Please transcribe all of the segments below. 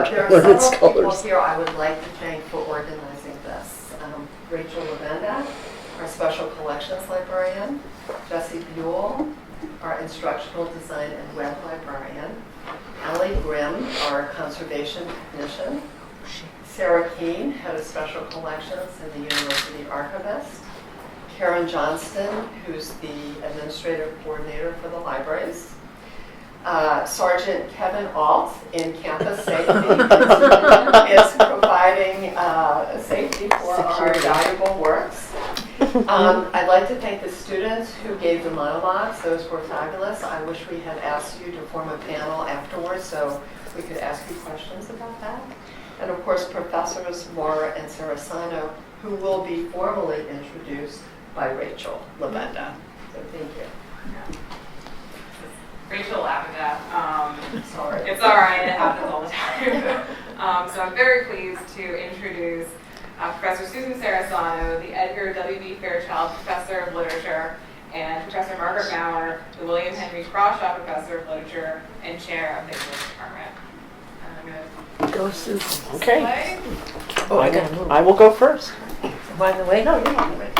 colored. There are Learn its several people colors. here I would like to thank for organizing this. Rachel Lavenda, our special collections librarian, Jessie Buell, our instructional design and web librarian, Allie Grimm, our conservation technician, Sarah Keene, head of special collections and the university archivist, Karen Johnston, who's the administrative coordinator for the libraries, Sergeant Kevin Alt in campus safety is providing safety for our valuable works. I'd like to thank the students who gave the monologues. Those were fabulous. I wish we had asked you to form a panel afterwards so we could ask you questions about that. And of course, Professors Laura and Sarasano, who will be formally introduced by Rachel Lavenda. So thank you. Rachel Lavenda. Sorry. It's all right, it happens all the time. So I'm very pleased to introduce Professor Susan Sarasano, the Edgar W.B. Fairchild Professor of Literature, and Professor Margaret Maurer, the William Henry Crawshaw Professor of Literature and Chair of the English Department. And I'm going to Go, Susan. Okay. play. Oh, I will go first. Am I in the way? No, you're not in the way.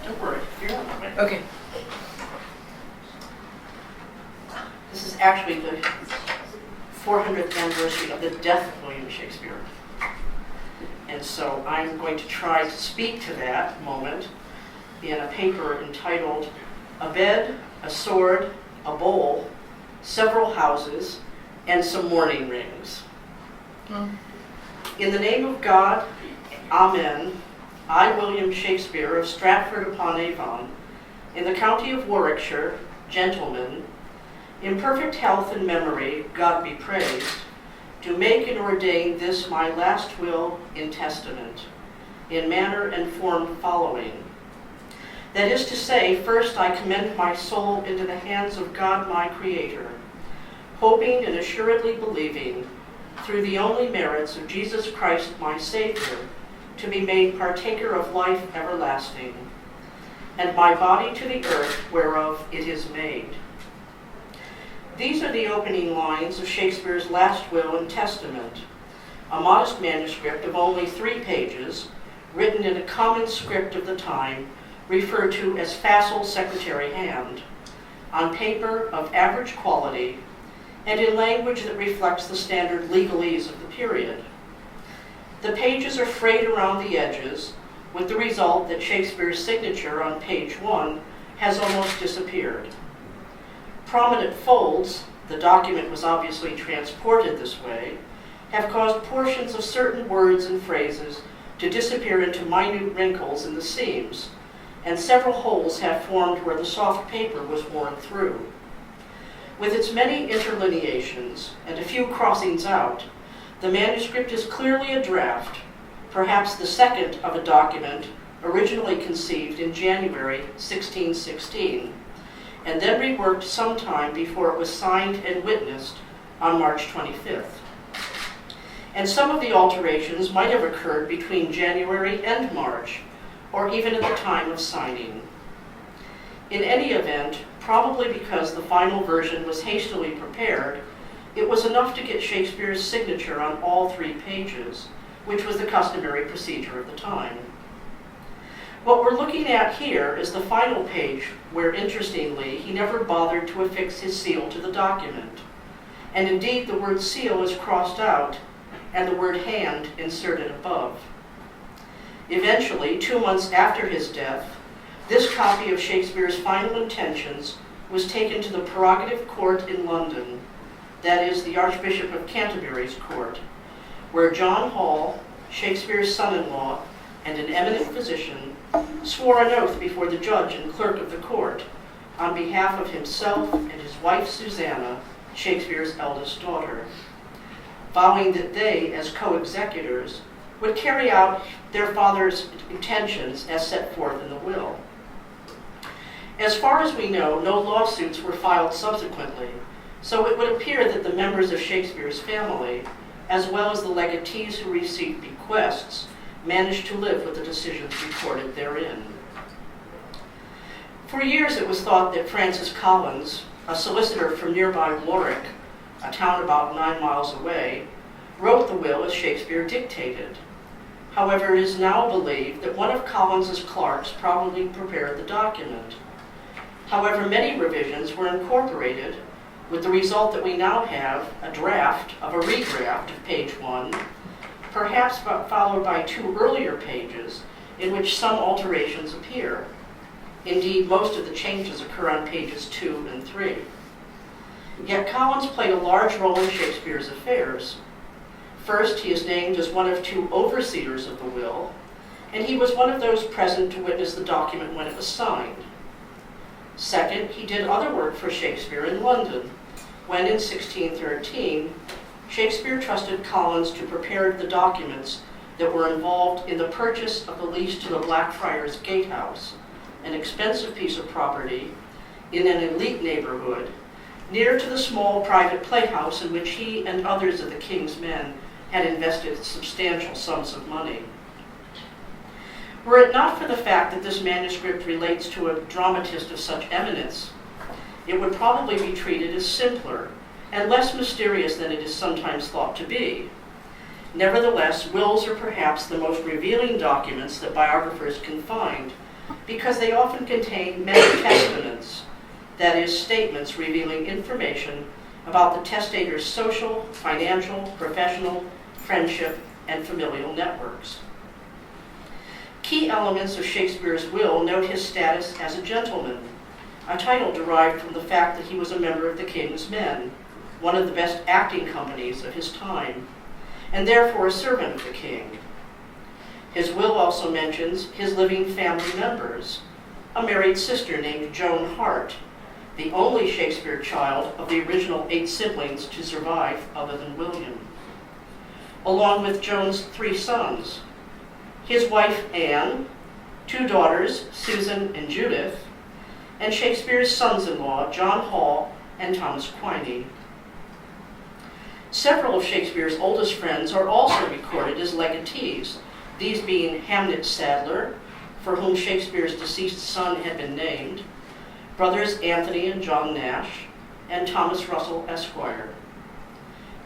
Don't worry, you're not on it. Okay. This is actually the 400th anniversary of the death of William Shakespeare. And so I'm going to try to speak to that moment in a paper entitled A Bed, a Sword, a Bowl, Several Houses, and Some Mourning Rings. In the name of God, Amen. I, William Shakespeare of Stratford-upon-Avon, in the county of Warwickshire, gentleman, in perfect health and memory, God be praised, do make and ordain this my last will in testament, in manner and form following. That is to say, first I commend my soul into the hands of God my Creator, hoping and assuredly believing, through the only merits of Jesus Christ my Savior, to be made partaker of life everlasting, and my body to the earth whereof it is made. These are the opening lines of Shakespeare's last will and testament, a modest manuscript of only 3 pages, written in a common script of the time, referred to as facile secretary hand, on paper of average quality, and in language that reflects the standard legalese of the period. The pages are frayed around the edges, with the result that Shakespeare's signature on page 1 has almost disappeared. Prominent folds, the document was obviously transported this way, have caused portions of certain words and phrases to disappear into minute wrinkles in the seams, and several holes have formed where the soft paper was worn through. With its many interlineations and a few crossings out, the manuscript is clearly a draft, perhaps the second of a document originally conceived in January 1616, and then reworked sometime before it was signed and witnessed on March 25th. And some of the alterations might have occurred between January and March, or even at the time of signing. In any event, probably because the final version was hastily prepared, it was enough to get Shakespeare's signature on all 3 pages, which was the customary procedure of the time. What we're looking at here is the final page where, interestingly, he never bothered to affix his seal to the document. And indeed, the word seal is crossed out and the word hand inserted above. Eventually, 2 months after his death, this copy of Shakespeare's final intentions was taken to the Prerogative Court in London, that is, the Archbishop of Canterbury's court, where John Hall, Shakespeare's son-in-law, and an eminent physician, swore an oath before the judge and clerk of the court on behalf of himself and his wife Susanna, Shakespeare's eldest daughter, vowing that they, as co-executors, would carry out their father's intentions as set forth in the will. As far as we know, no lawsuits were filed subsequently, so it would appear that the members of Shakespeare's family, as well as the legatees who received bequests, managed to live with the decisions recorded therein. For years it was thought that Francis Collins, a solicitor from nearby Warwick, a town about 9 miles away, wrote the will as Shakespeare dictated. However, it is now believed that one of Collins's clerks probably prepared the document. However, many revisions were incorporated, with the result that we now have a draft of a redraft of page 1, perhaps followed by 2 earlier pages in which some alterations appear. Indeed, most of the changes occur on pages 2 and 3. Yet Collins played a large role in Shakespeare's affairs. First, he is named as one of 2 overseers of the will, and he was one of those present to witness the document when it was signed. Second, he did other work for Shakespeare in London, when in 1613, Shakespeare trusted Collins to prepare the documents that were involved in the purchase of the lease to the Blackfriars Gatehouse, an expensive piece of property in an elite neighborhood, near to the small private playhouse in which he and others of the king's men had invested substantial sums of money. Were it not for the fact that this manuscript relates to a dramatist of such eminence, it would probably be treated as simpler and less mysterious than it is sometimes thought to be. Nevertheless, wills are perhaps the most revealing documents that biographers can find, because they often contain many testaments, that is, statements revealing information about the testator's social, financial, professional, friendship, and familial networks. Key elements of Shakespeare's will note his status as a gentleman, a title derived from the fact that he was a member of the King's Men, one of the best acting companies of his time, and therefore a servant of the king. His will also mentions his living family members, a married sister named Joan Hart, the only Shakespeare child of the original 8 siblings to survive other than William, along with Joan's 3 sons, his wife Anne, 2 daughters, Susan and Judith, and Shakespeare's sons-in-law, John Hall and Thomas Quiney. Several of Shakespeare's oldest friends are also recorded as legatees, these being Hamnet Sadler, for whom Shakespeare's deceased son had been named, brothers Anthony and John Nash, and Thomas Russell, Esquire.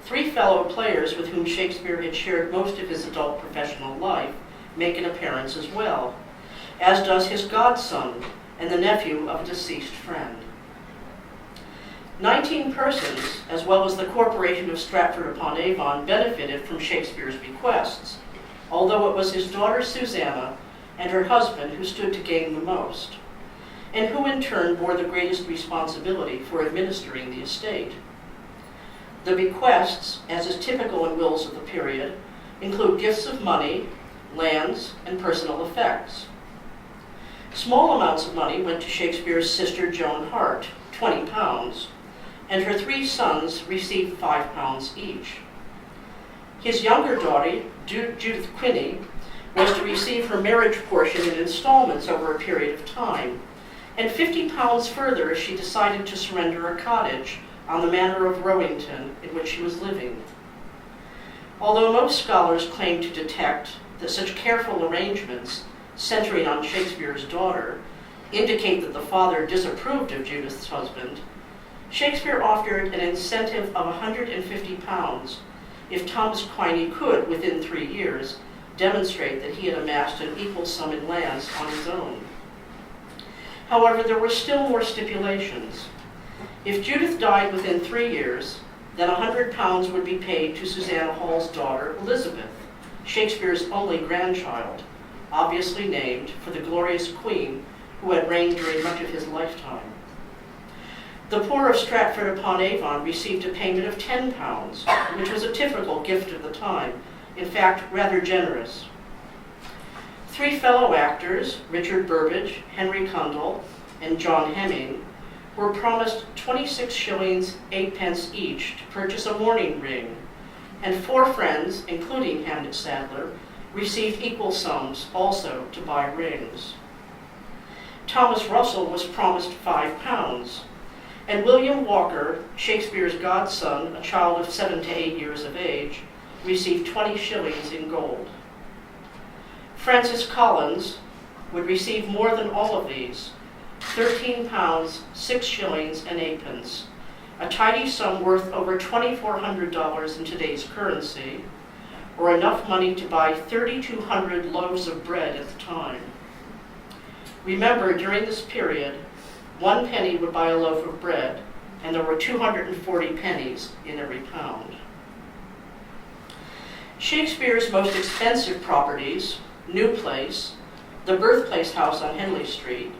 3 fellow players with whom Shakespeare had shared most of his adult professional life make an appearance as well, as does his godson and the nephew of a deceased friend. 19 persons, as well as the Corporation of Stratford-upon-Avon, benefited from Shakespeare's bequests, although it was his daughter Susanna and her husband who stood to gain the most, and who in turn bore the greatest responsibility for administering the estate. The bequests, as is typical in wills of the period, include gifts of money, lands, and personal effects. Small amounts of money went to Shakespeare's sister Joan Hart, £20, and her 3 sons received £5 each. His younger daughter, Judith Quiney, was to receive her marriage portion in installments over a period of time, and £50 further if she decided to surrender a cottage on the manor of Rowington in which she was living. Although most scholars claim to detect that such careful arrangements, centering on Shakespeare's daughter, indicate that the father disapproved of Judith's husband, Shakespeare offered an incentive of £150 if Thomas Quiney could, within 3 years, demonstrate that he had amassed an equal sum in lands on his own. However, there were still more stipulations. If Judith died within 3 years, then £100 would be paid to Susanna Hall's daughter, Elizabeth, Shakespeare's only grandchild, obviously named for the glorious queen who had reigned during much of his lifetime. The poor of Stratford-upon-Avon received a payment of £10, which was a typical gift of the time, in fact, rather generous. 3 fellow actors, Richard Burbage, Henry Cundall, and John Hemming, were promised 26 shillings 8 pence each to purchase a mourning ring, and 4 friends, including Hamnet Sadler, received equal sums also to buy rings. Thomas Russell was promised £5, and William Walker, Shakespeare's godson, a child of 7 to 8 years of age, received 20 shillings in gold. Francis Collins would receive more than all of these, £13, 6 shillings and 8 pence, a tidy sum worth over $2,400 in today's currency, or enough money to buy 3,200 loaves of bread at the time. Remember, during this period, 1 penny would buy a loaf of bread, and there were 240 pennies in every pound. Shakespeare's most expensive properties, New Place, the Birthplace House on Henley Street,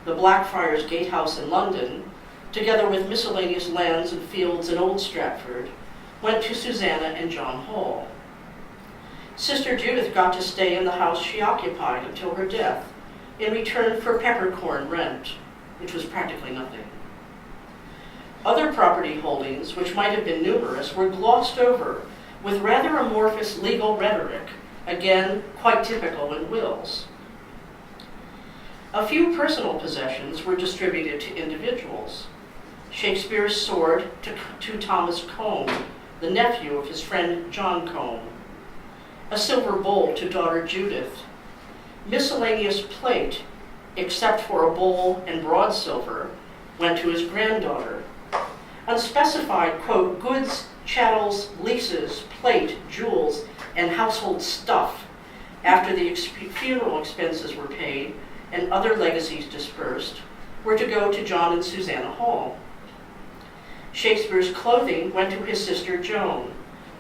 the Blackfriars Gatehouse in London, together with miscellaneous lands and fields in Old Stratford, went to Susanna and John Hall. Sister Judith got to stay in the house she occupied until her death, in return for peppercorn rent, which was practically nothing. Other property holdings, which might have been numerous, were glossed over with rather amorphous legal rhetoric, again, quite typical in wills. A few personal possessions were distributed to individuals. Shakespeare's sword to Thomas Combe, the nephew of his friend John Combe. A silver bowl to daughter Judith. Miscellaneous plate, except for a bowl and broad silver, went to his granddaughter. Unspecified, quote, goods, chattels, leases, plate, jewels, and household stuff, after the funeral expenses were paid and other legacies dispersed, were to go to John and Susanna Hall. Shakespeare's clothing went to his sister Joan,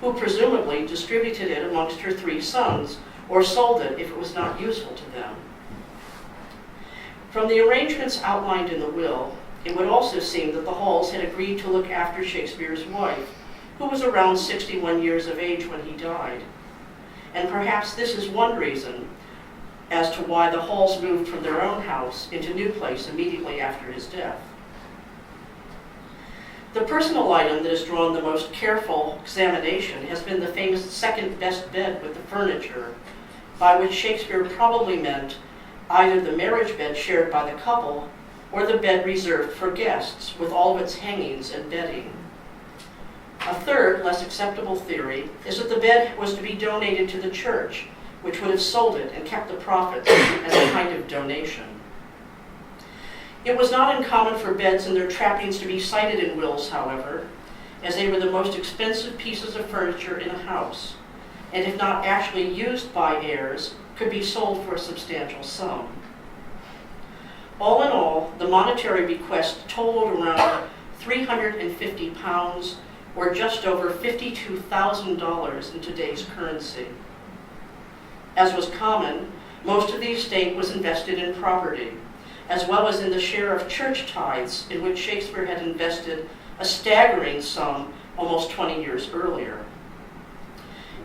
who presumably distributed it amongst her 3 sons, or sold it if it was not useful to them. From the arrangements outlined in the will, it would also seem that the Halls had agreed to look after Shakespeare's wife, who was around 61 years of age when he died. And perhaps this is one reason as to why the Halls moved from their own house into New Place immediately after his death. The personal item that has drawn the most careful examination has been the famous second best bed with the furniture, by which Shakespeare probably meant either the marriage bed shared by the couple or the bed reserved for guests with all of its hangings and bedding. A third, less acceptable theory is that the bed was to be donated to the church, which would have sold it and kept the profits as a kind of donation. It was not uncommon for beds and their trappings to be cited in wills, however, as they were the most expensive pieces of furniture in a house, and if not actually used by heirs, could be sold for a substantial sum. All in all, the monetary bequest totaled around £350, or just over $52,000 in today's currency. As was common, most of the estate was invested in property, as well as in the share of church tithes in which Shakespeare had invested a staggering sum almost 20 years earlier.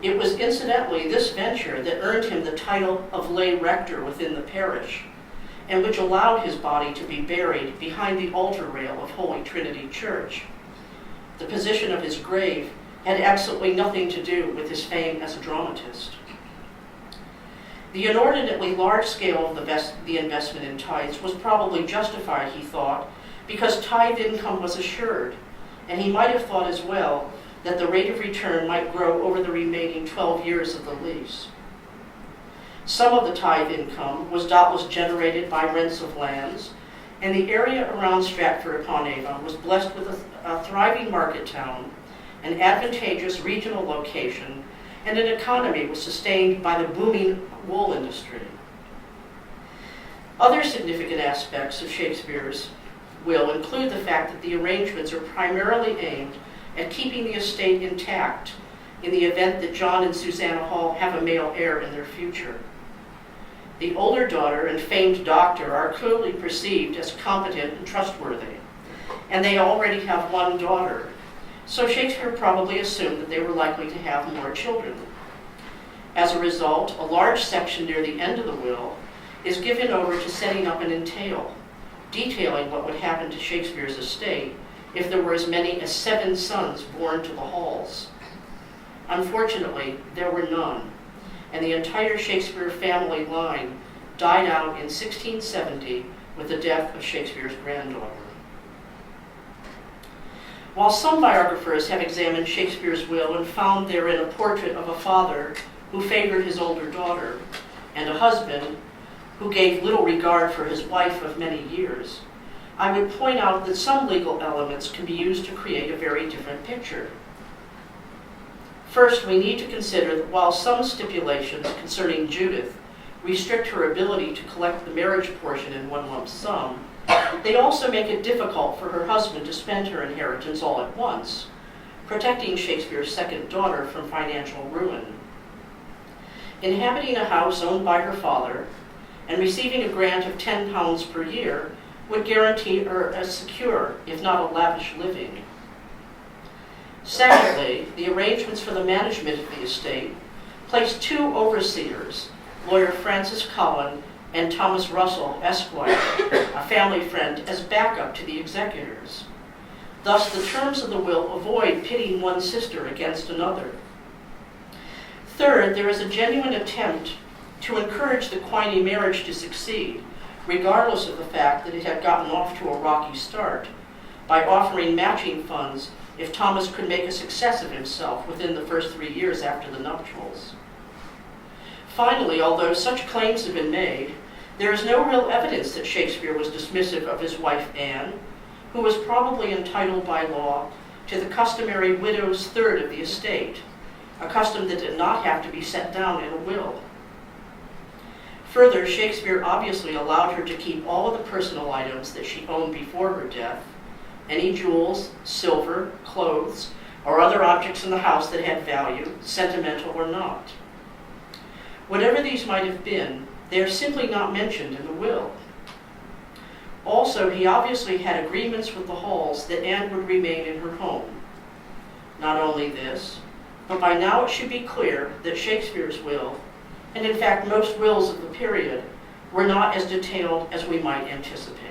It was incidentally this venture that earned him the title of lay rector within the parish, and which allowed his body to be buried behind the altar rail of Holy Trinity Church. The position of his grave had absolutely nothing to do with his fame as a dramatist. The inordinately large scale of the investment in tithes was probably justified, he thought, because tithe income was assured, and he might have thought as well that the rate of return might grow over the remaining 12 years of the lease. Some of the tithe income was doubtless generated by rents of lands, and the area around Stratford-upon-Avon was blessed with a thriving market town, an advantageous regional location, and an economy was sustained by the booming wool industry. Other significant aspects of Shakespeare's will include the fact that the arrangements are primarily aimed at keeping the estate intact in the event that John and Susanna Hall have a male heir in their future. The older daughter and famed doctor are clearly perceived as competent and trustworthy, and they already have one daughter, so Shakespeare probably assumed that they were likely to have more children. As a result, a large section near the end of the will is given over to setting up an entail, detailing what would happen to Shakespeare's estate if there were as many as 7 sons born to the Halls. Unfortunately, there were none, and the entire Shakespeare family line died out in 1670 with the death of Shakespeare's granddaughter. While some biographers have examined Shakespeare's will and found therein a portrait of a father who favored his older daughter, and a husband who gave little regard for his wife of many years, I would point out that some legal elements can be used to create a very different picture. First, we need to consider that while some stipulations concerning Judith restrict her ability to collect the marriage portion in one lump sum, they also make it difficult for her husband to spend her inheritance all at once, protecting Shakespeare's second daughter from financial ruin. Inhabiting a house owned by her father and receiving a grant of £10 per year would guarantee her a secure, if not a lavish, living. Secondly, the arrangements for the management of the estate placed two overseers, lawyer Francis Cullen and Thomas Russell, Esquire, a family friend, as backup to the executors. Thus, the terms of the will avoid pitting one sister against another. Third, there is a genuine attempt to encourage the Quiney marriage to succeed, regardless of the fact that it had gotten off to a rocky start, by offering matching funds if Thomas could make a success of himself within the first 3 years after the nuptials. Finally, although such claims have been made, there is no real evidence that Shakespeare was dismissive of his wife Anne, who was probably entitled by law to the customary widow's third of the estate, a custom that did not have to be set down in a will. Further, Shakespeare obviously allowed her to keep all of the personal items that she owned before her death, any jewels, silver, clothes, or other objects in the house that had value, sentimental or not. Whatever these might have been, they are simply not mentioned in the will. Also, he obviously had agreements with the Halls that Anne would remain in her home. Not only this, but by now it should be clear that Shakespeare's will, and in fact most wills of the period, were not as detailed as we might anticipate.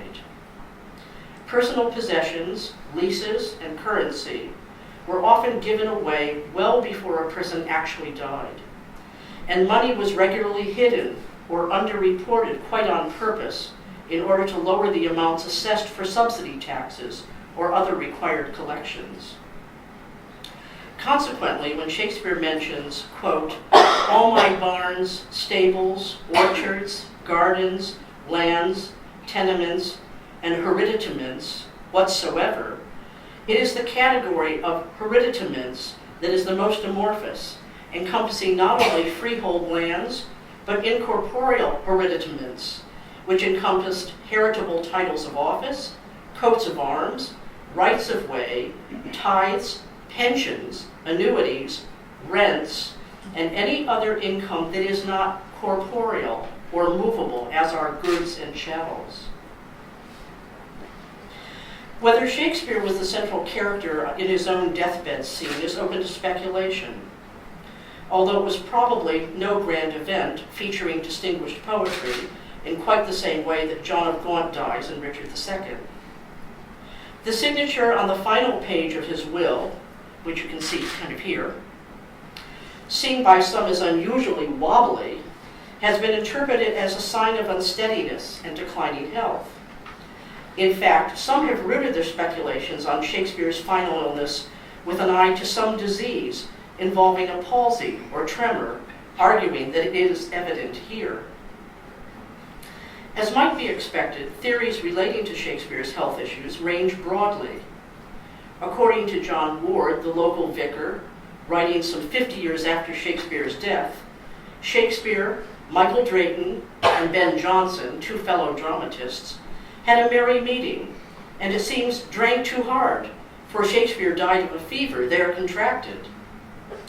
Personal possessions, leases, and currency were often given away well before a person actually died, and money was regularly hidden or underreported quite on purpose in order to lower the amounts assessed for subsidy taxes or other required collections. Consequently, when Shakespeare mentions, quote, all my barns, stables, orchards, gardens, lands, tenements, and hereditaments whatsoever, it is the category of hereditaments that is the most amorphous, encompassing not only freehold lands, but incorporeal hereditaments, which encompassed heritable titles of office, coats of arms, rights of way, tithes, pensions, annuities, rents, and any other income that is not corporeal or movable as are goods and chattels. Whether Shakespeare was the central character in his own deathbed scene is open to speculation, although it was probably no grand event featuring distinguished poetry in quite the same way that John of Gaunt dies in Richard II. The signature on the final page of his will, which you can see kind of here, seen by some as unusually wobbly, has been interpreted as a sign of unsteadiness and declining health. In fact, some have rooted their speculations on Shakespeare's final illness with an eye to some disease involving a palsy or tremor, arguing that it is evident here. As might be expected, theories relating to Shakespeare's health issues range broadly. According to John Ward, the local vicar, writing some 50 years after Shakespeare's death, Shakespeare, Michael Drayton, and Ben Jonson, two fellow dramatists, had a merry meeting, and it seems drank too hard, for Shakespeare died of a fever there contracted.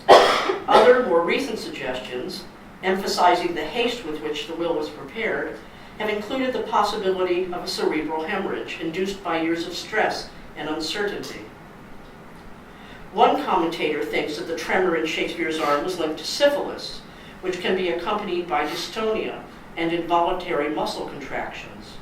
Other, more recent suggestions, emphasizing the haste with which the will was prepared, have included the possibility of a cerebral hemorrhage induced by years of stress and uncertainty. One commentator thinks that the tremor in Shakespeare's arm was linked to syphilis, which can be accompanied by dystonia and involuntary muscle contractions,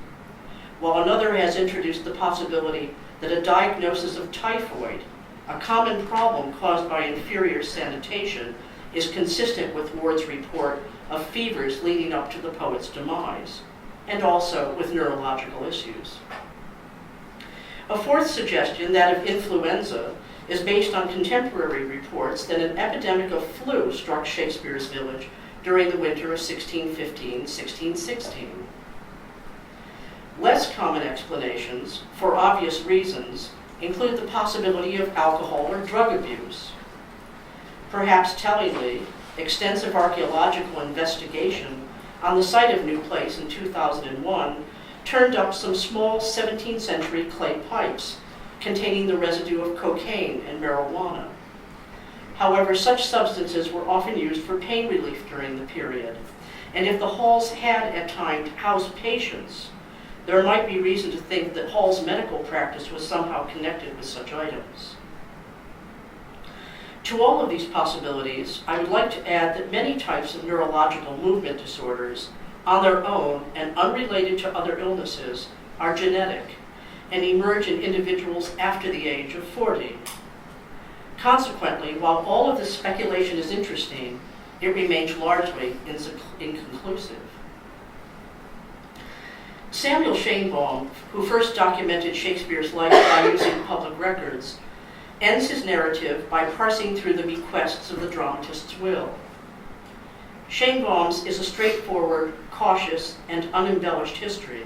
while another has introduced the possibility that a diagnosis of typhoid, a common problem caused by inferior sanitation, is consistent with Ward's report of fevers leading up to the poet's demise, and also with neurological issues. A fourth suggestion, that of influenza, is based on contemporary reports that an epidemic of flu struck Shakespeare's village during the winter of 1615-1616. Less common explanations, for obvious reasons, include the possibility of alcohol or drug abuse. Perhaps tellingly, extensive archaeological investigation on the site of New Place in 2001 turned up some small 17th century clay pipes containing the residue of cocaine and marijuana. However, such substances were often used for pain relief during the period, and if the halls had at times housed patients, there might be reason to think that Hall's medical practice was somehow connected with such items. To all of these possibilities, I would like to add that many types of neurological movement disorders, on their own and unrelated to other illnesses, are genetic and emerge in individuals after the age of 40. Consequently, while all of this speculation is interesting, it remains largely inconclusive. Samuel Sheinbaum, who first documented Shakespeare's life by using public records, ends his narrative by parsing through the bequests of the dramatist's will. Sheinbaum's is a straightforward, cautious, and unembellished history.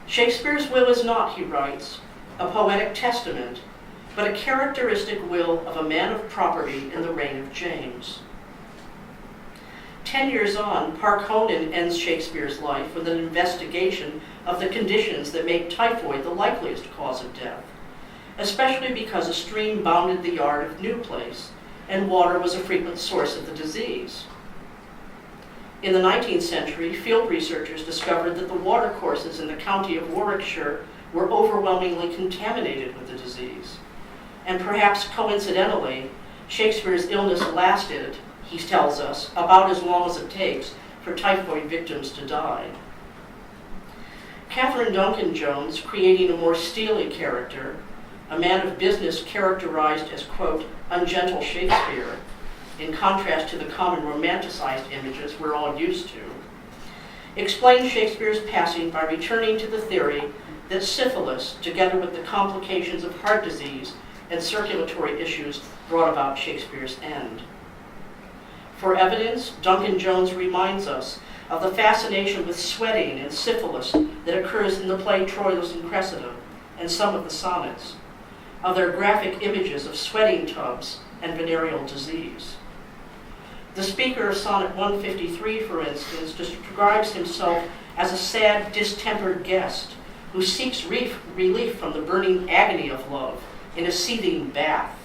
Shakespeare's will is not, he writes, a poetic testament, but a characteristic will of a man of property in the reign of James. 10 years on, Park Honan ends Shakespeare's life with an investigation of the conditions that make typhoid the likeliest cause of death, especially because a stream bounded the yard of New Place and water was a frequent source of the disease. In the 19th century, field researchers discovered that the watercourses in the county of Warwickshire were overwhelmingly contaminated with the disease. And perhaps coincidentally, Shakespeare's illness lasted, he tells us, about as long as it takes for typhoid victims to die. Catherine Duncan Jones, creating a more steely character, a man of business characterized as, quote, ungentle Shakespeare, in contrast to the common romanticized images we're all used to, explains Shakespeare's passing by returning to the theory that syphilis, together with the complications of heart disease and circulatory issues, brought about Shakespeare's end. For evidence, Duncan Jones reminds us of the fascination with sweating and syphilis that occurs in the play Troilus and Cressida and some of the sonnets, of their graphic images of sweating tubs and venereal disease. The speaker of Sonnet 153, for instance, describes himself as a sad, distempered guest who seeks relief from the burning agony of love in a seething bath.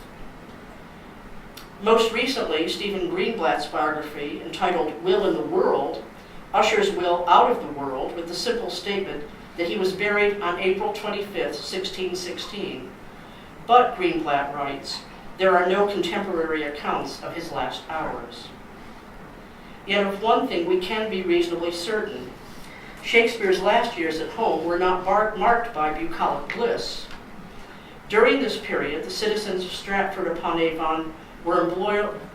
Most recently, Stephen Greenblatt's biography, entitled Will in the World, ushers Will out of the world with the simple statement that he was buried on April 25th, 1616. But, Greenblatt writes, there are no contemporary accounts of his last hours. Yet of one thing we can be reasonably certain. Shakespeare's last years at home were not marked by bucolic bliss. During this period, the citizens of Stratford-upon-Avon were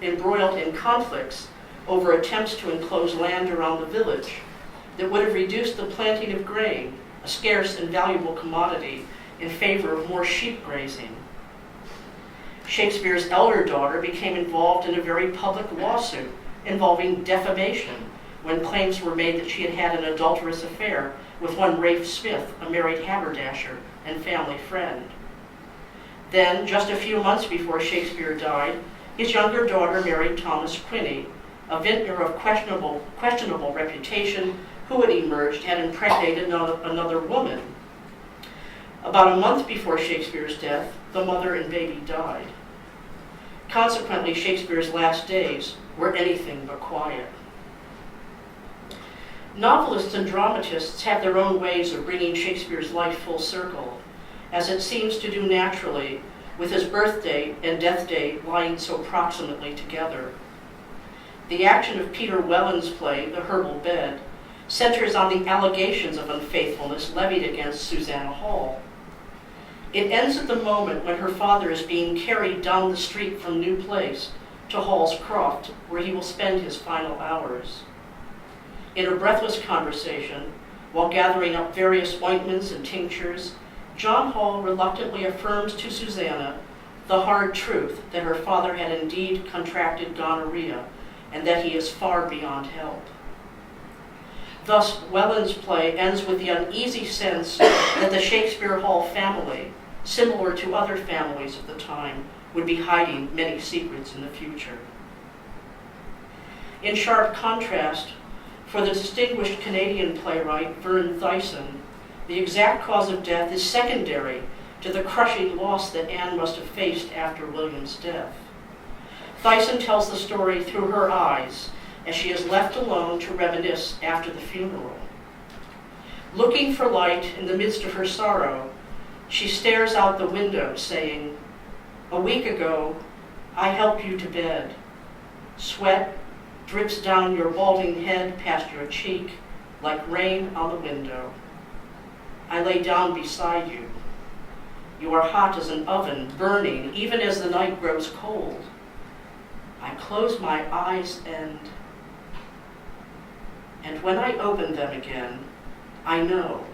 embroiled in conflicts over attempts to enclose land around the village that would have reduced the planting of grain, a scarce and valuable commodity, in favor of more sheep grazing. Shakespeare's elder daughter became involved in a very public lawsuit involving defamation when claims were made that she had had an adulterous affair with one Rafe Smith, a married haberdasher and family friend. Then, just a few months before Shakespeare died, his younger daughter married Thomas Quinney, a vintner of questionable reputation who, it emerged, had impregnated another woman. About a month before Shakespeare's death, the mother and baby died. Consequently, Shakespeare's last days were anything but quiet. Novelists and dramatists have their own ways of bringing Shakespeare's life full circle, as it seems to do naturally, with his birth date and death date lying so proximately together. The action of Peter Welland's play, The Herbal Bed, centers on the allegations of unfaithfulness levied against Susanna Hall. It ends at the moment when her father is being carried down the street from New Place to Hall's Croft, where he will spend his final hours. In a breathless conversation, while gathering up various ointments and tinctures, John Hall reluctantly affirms to Susanna the hard truth that her father had indeed contracted gonorrhea and that he is far beyond help. Thus, Welland's play ends with the uneasy sense that the Shakespeare Hall family, similar to other families of the time, would be hiding many secrets in the future. In sharp contrast, for the distinguished Canadian playwright Vern Thyssen, the exact cause of death is secondary to the crushing loss that Anne must have faced after William's death. Thyssen tells the story through her eyes as she is left alone to reminisce after the funeral. Looking for light in the midst of her sorrow, she stares out the window saying, "A week ago, I helped you to bed. Sweat drips down your balding head past your cheek like rain on the window. I lay down beside you. You are hot as an oven, burning even as the night grows cold. I close my eyes and when I open them again, I know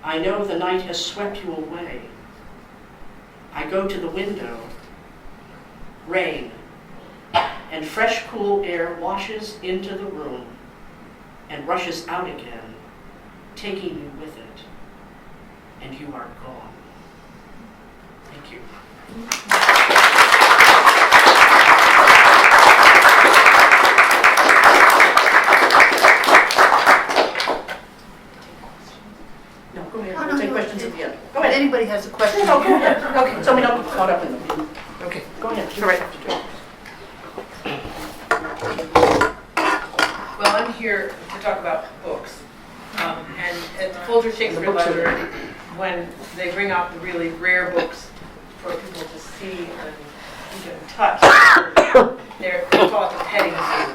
the night has swept you away. I go to the window. Rain and fresh, cool air washes into the room and rushes out again, taking you with it, and you are gone." Thank you. No, go ahead. We'll take questions at the end. Go If ahead. anybody has a question. No, go ahead. Okay, so we don't get caught up in them. Okay, go ahead. You're right. Well, I'm here to talk about books. And at the Folger Shakespeare Library, when they bring out the really rare books for people to see and even touch, they call it the petting zoo.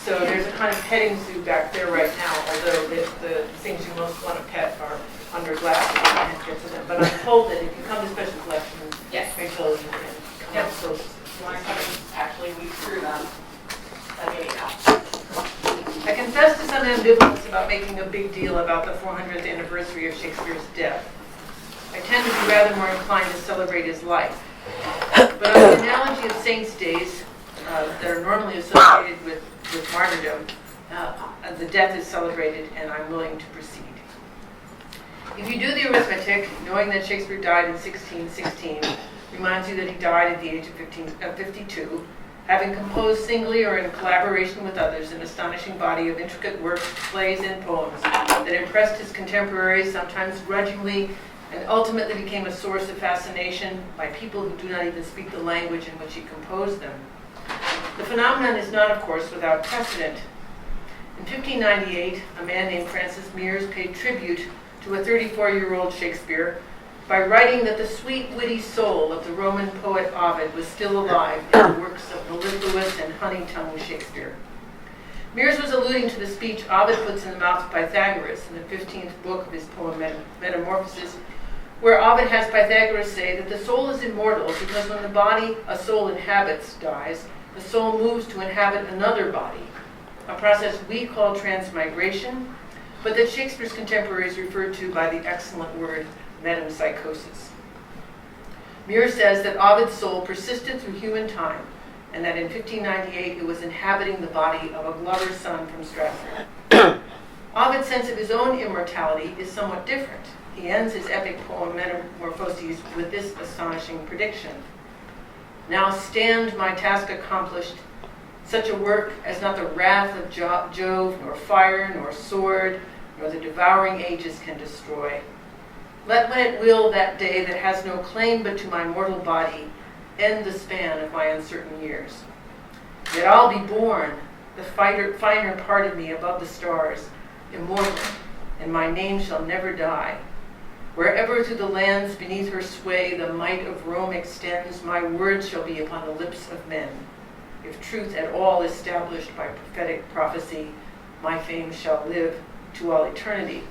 So there's a kind of petting zoo back there right now, although the things you most want to pet are under glass. You can't get to them. But I'm told that if you come to special collections, Yes. Rachel, you can come up close. You want to come and actually weed through them? Let me know. I confess to some ambivalence about making a big deal about the 400th anniversary of Shakespeare's death. I tend to be rather more inclined to celebrate his life. But on the analogy of saints' days that are normally associated with martyrdom, the death is celebrated, and I'm willing to proceed. If you do the arithmetic, knowing that Shakespeare died in 1616 reminds you that he died at the age of 52, having composed singly or in collaboration with others an astonishing body of intricate works, plays, and poems that impressed his contemporaries, sometimes grudgingly, and ultimately became a source of fascination by people who do not even speak the language in which he composed them. The phenomenon is not, of course, without precedent. In 1598, a man named Francis Mears paid tribute to a 34-year-old Shakespeare by writing that the sweet, witty soul of the Roman poet Ovid was still alive in the works of mellifluous and honey-tongued Shakespeare. Mears was alluding to the speech Ovid puts in the mouth of Pythagoras in the 15th book of his poem Metamorphoses, where Ovid has Pythagoras say that the soul is immortal because when the body a soul inhabits dies, the soul moves to inhabit another body, a process we call transmigration, but that Shakespeare's contemporaries referred to by the excellent word metempsychosis. Muir says that Ovid's soul persisted through human time, and that in 1598 it was inhabiting the body of a glover's son from Stratford. Ovid's sense of his own immortality is somewhat different. He ends his epic poem Metamorphoses with this astonishing prediction. "Now stand, my task accomplished, such a work as not the wrath of Jove, nor fire, nor sword, nor the devouring ages can destroy. Let when it will that day that has no claim but to my mortal body end the span of my uncertain years. Yet I'll be born, the finer part of me above the stars, immortal, and my name shall never die. Wherever through the lands beneath her sway the might of Rome extends, my words shall be upon the lips of men. If truth at all established by prophetic prophecy, my fame shall live to all eternity."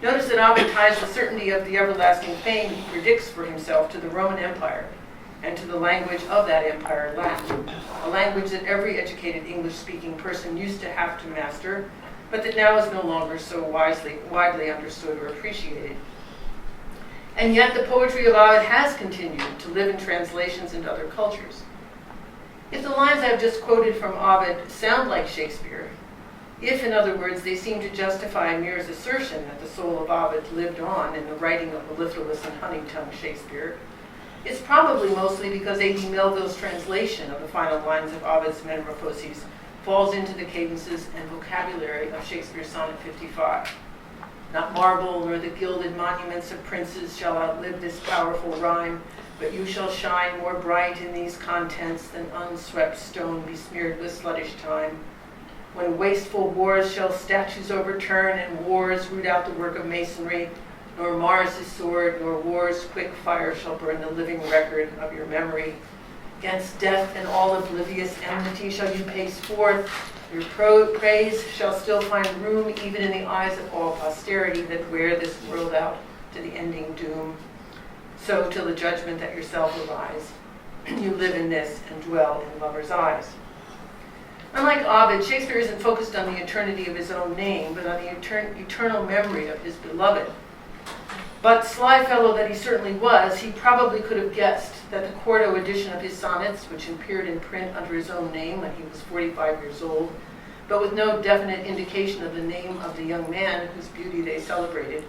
Notice that Ovid ties the certainty of the everlasting fame he predicts for himself to the Roman Empire and to the language of that empire, Latin, a language that every educated English-speaking person used to have to master, but that now is no longer so widely understood or appreciated. And yet the poetry of Ovid has continued to live in translations into other cultures. If the lines I've just quoted from Ovid sound like Shakespeare, If, in other words, they seem to justify Mere's assertion that the soul of Ovid lived on in the writing of mellifluous and honey-tongued Shakespeare, it's probably mostly because A.D. Melville's translation of the final lines of Ovid's Metamorphoses falls into the cadences and vocabulary of Shakespeare's Sonnet 55. Not marble nor the gilded monuments of princes shall outlive this powerful rhyme, but you shall shine more bright in these contents than unswept stone besmeared with sluttish time. When wasteful wars shall statues overturn and wars root out the work of masonry, nor Mars' sword nor war's quick fire shall burn the living record of your memory. Against death and all oblivious enmity shall you pace forth. Your praise shall still find room even in the eyes of all posterity that wear this world out to the ending doom. So till the judgment that yourself arise, you live in this and dwell in lovers' eyes. Unlike Ovid, Shakespeare isn't focused on the eternity of his own name, but on the eternal memory of his beloved. But sly fellow that he certainly was, he probably could have guessed that the quarto edition of his sonnets, which appeared in print under his own name when he was 45 years old, but with no definite indication of the name of the young man whose beauty they celebrated,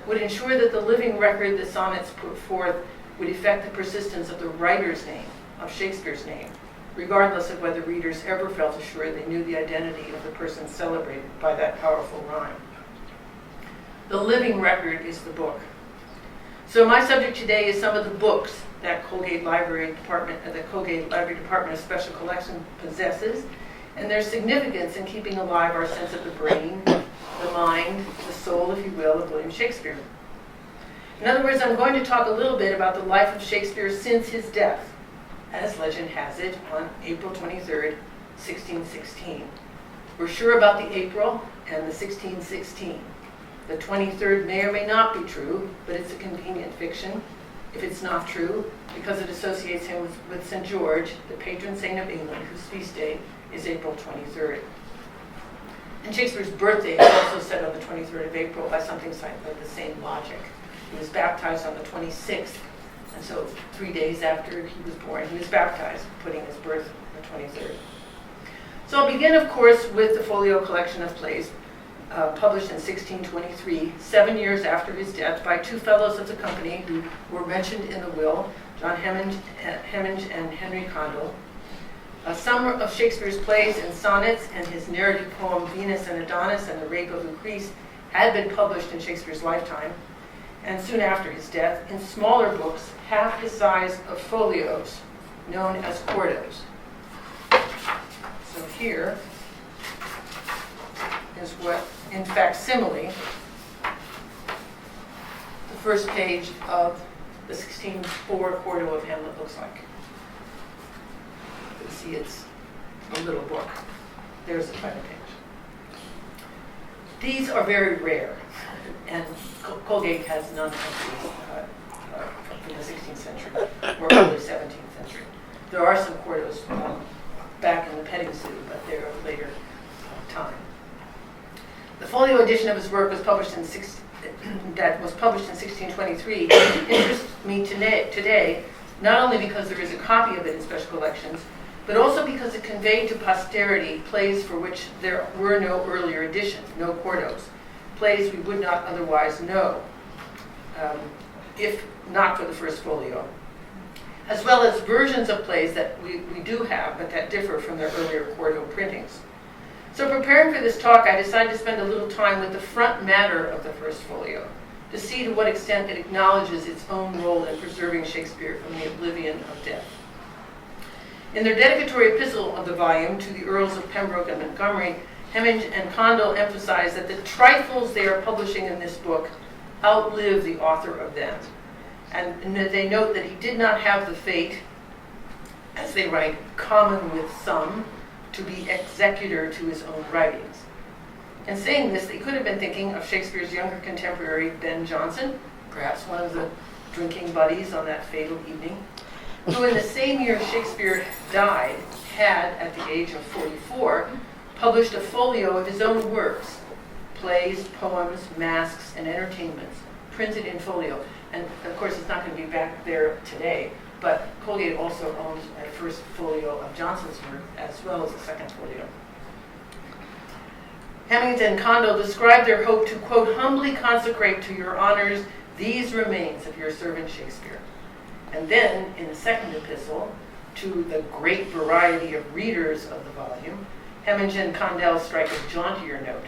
would ensure that the living record the sonnets put forth would effect the persistence of the writer's name, of Shakespeare's name, regardless of whether readers ever felt assured they knew the identity of the person celebrated by that powerful rhyme. The living record is the book. So my subject today is some of the books that the Colgate Library Department of Special Collection possesses, and their significance in keeping alive our sense of the brain, the mind, the soul, if you will, of William Shakespeare. In other words, I'm going to talk a little bit about the life of Shakespeare since his death, as legend has it, on April 23rd, 1616. We're sure about the April and the 1616. The 23rd may or may not be true, but it's a convenient fiction. If it's not true, because it associates him with St. George, the patron saint of England, whose feast day is April 23rd. And Shakespeare's birthday is also set on the 23rd of April by something like the same logic. He was baptized on the 26th, and so 3 days after he was born, he was baptized, putting his birth on the 23rd. So I'll begin, of course, with the folio collection of plays published in 1623, 7 years after his death, by two fellows of the company who were mentioned in the will, John Hemming and Henry Condell. Some of Shakespeare's plays and sonnets and his narrative poem Venus and Adonis and the Rape of Lucrece had been published in Shakespeare's lifetime, and soon after his death, in smaller books, half the size of folios, known as quartos. So here is what, in facsimile, the first page of the 1604 quarto of Hamlet looks like. You can see it's a little book. There's the title page. These are very rare, and Colgate has none of these from the 16th century or early 17th century. There are some quartos back in the petting zoo, but they're of later time. The folio edition of his work was published in 1623 interests me today, not only because there is a copy of it in special collections, but also because it conveyed to posterity plays for which there were no earlier editions, no quartos, plays we would not otherwise know, if not for the first folio, as well as versions of plays that we do have, but that differ from their earlier quarto printings. So preparing for this talk, I decided to spend a little time with the front matter of the first folio, to see to what extent it acknowledges its own role in preserving Shakespeare from the oblivion of death. In their dedicatory epistle of the volume to the Earls of Pembroke and Montgomery, Hemming and Condell emphasize that the trifles they are publishing in this book outlive the author of them. And they note that he did not have the fate, as they write, common with some, to be executor to his own writings. In saying this, they could have been thinking of Shakespeare's younger contemporary, Ben Jonson, perhaps one of the drinking buddies on that fatal evening, who in the same year Shakespeare died, had, at the age of 44, published a folio of his own works, plays, poems, masques, and entertainments, printed in folio. And of course, it's not going to be back there today, but Colgate also owns a first folio of Jonson's work, as well as a second folio. Hemmings and Condell describe their hope to, quote, humbly consecrate to your honors these remains of your servant Shakespeare. And then, in the second epistle, to the great variety of readers of the volume, Hemmings and Condell strike a jauntier note.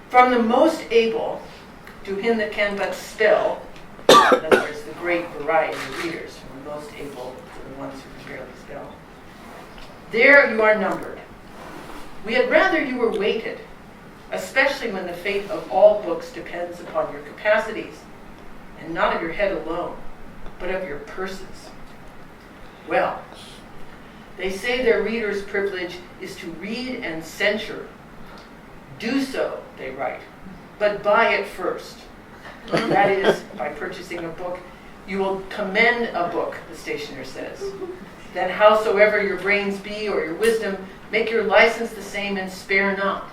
From the most able to him that can but spell, in other words, the great variety of readers, from the most able to the ones who can barely spell, there you are numbered. We had rather you were weighted, especially when the fate of all books depends upon your capacities, and not of your head alone, but of your purses. Well, they say their reader's privilege is to read and censure. Do so, they write, but buy it first. That is, by purchasing a book, you will commend a book, the stationer says. Then howsoever your brains be or your wisdom, make your license the same and spare not.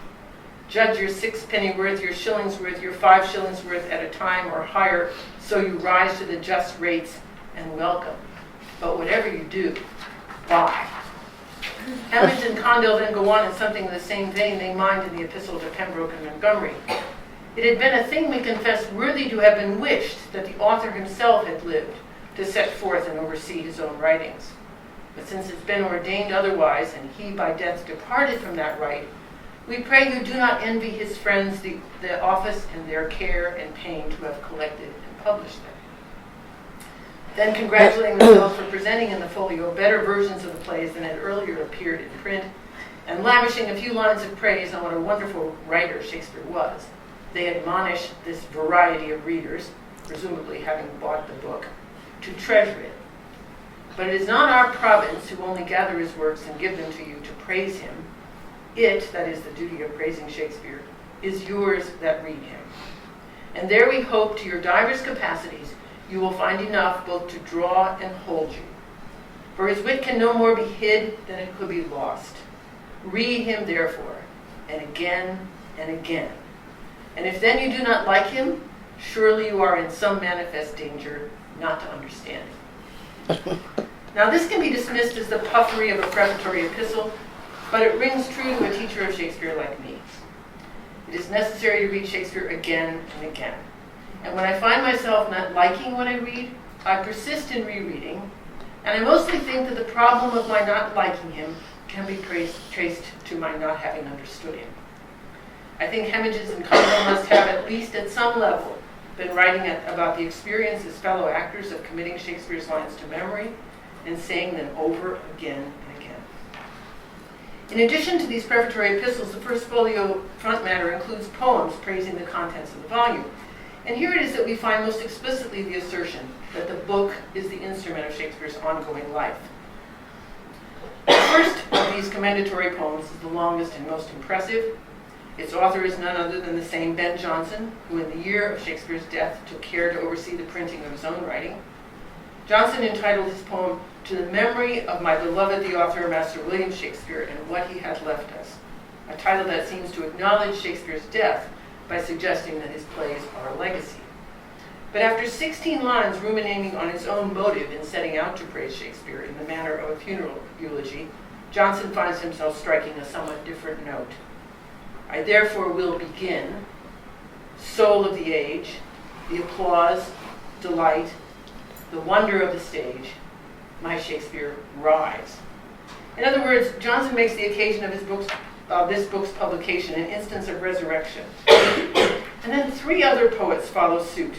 Judge your 6 penny worth, your shillings worth, your 5 shillings worth at a time or higher, so you rise to the just rates and welcome. But whatever you do, buy. Hemmings and Condell then go on in something in the same vein they mind in the Epistle to Pembroke and Montgomery. It had been a thing, we confess, worthy to have been wished that the author himself had lived to set forth and oversee his own writings. But since it's been ordained otherwise, and he by death departed from that right, we pray you do not envy his friends the office and their care and pain to have collected and published them. Then congratulating themselves for presenting in the folio better versions of the plays than had earlier appeared in print, and lavishing a few lines of praise on what a wonderful writer Shakespeare was, they admonish this variety of readers, presumably having bought the book, to treasure it. But it is not our province who only gather his works and give them to you to praise him. It, that is the duty of praising Shakespeare, is yours that read him. And there we hope to your divers capacities you will find enough both to draw and hold you. For his wit can no more be hid than it could be lost. Read him therefore, and again and again. And if then you do not like him, surely you are in some manifest danger not to understand him. Now this can be dismissed as the puffery of a prefatory epistle, but it rings true to a teacher of Shakespeare like me. It is necessary to read Shakespeare again and again. And when I find myself not liking what I read, I persist in rereading, and I mostly think that the problem of my not liking him can be traced to my not having understood him. I think Hemmings and Condell must have, at least at some level, been writing about the experience as fellow actors of committing Shakespeare's lines to memory and saying them over again and again. In addition to these prefatory epistles, the first folio front matter includes poems praising the contents of the volume. And here it is that we find most explicitly the assertion that the book is the instrument of Shakespeare's ongoing life. The first of these commendatory poems is the longest and most impressive. Its author is none other than the same Ben Jonson, who in the year of Shakespeare's death took care to oversee the printing of his own writing. Jonson entitled his poem "To the Memory of My Beloved the Author, Master William Shakespeare, and What He Hath Left Us," a title that seems to acknowledge Shakespeare's death by suggesting that his plays are a legacy. But after 16 lines ruminating on his own motive in setting out to praise Shakespeare in the manner of a funeral eulogy, Jonson finds himself striking a somewhat different note. I therefore will begin, soul of the age, the applause, delight, the wonder of the stage, my Shakespeare, rise. In other words, Jonson makes the occasion of this book's publication an instance of resurrection. And then 3 other poets follow suit.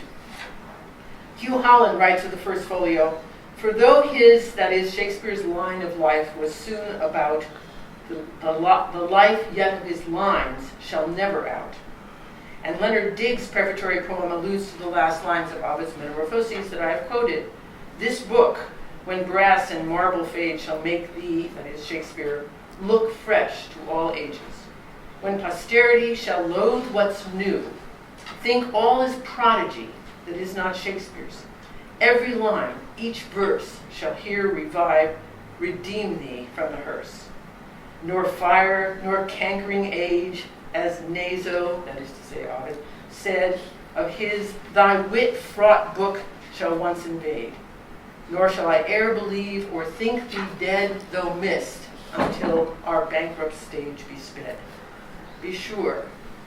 Hugh Holland writes of the first folio, "For though his, that is, Shakespeare's line of life was soon about, the life yet of his lines shall never out." And Leonard Digges' prefatory poem alludes to the last lines of Ovid's Metamorphoses that I have quoted. "This book, when brass and marble fade, shall make thee," that is Shakespeare, "look fresh to all ages. When posterity shall loathe what's new, think all is prodigy that is not Shakespeare's. Every line, each verse, shall here revive, redeem thee from the hearse. Nor fire, nor cankering age, as Naso," that is to say Ovid, "said of his, thy wit-fraught book shall once invade. Nor shall I e'er believe or think thee dead, though missed, until our bankrupt stage be sped." Be sure,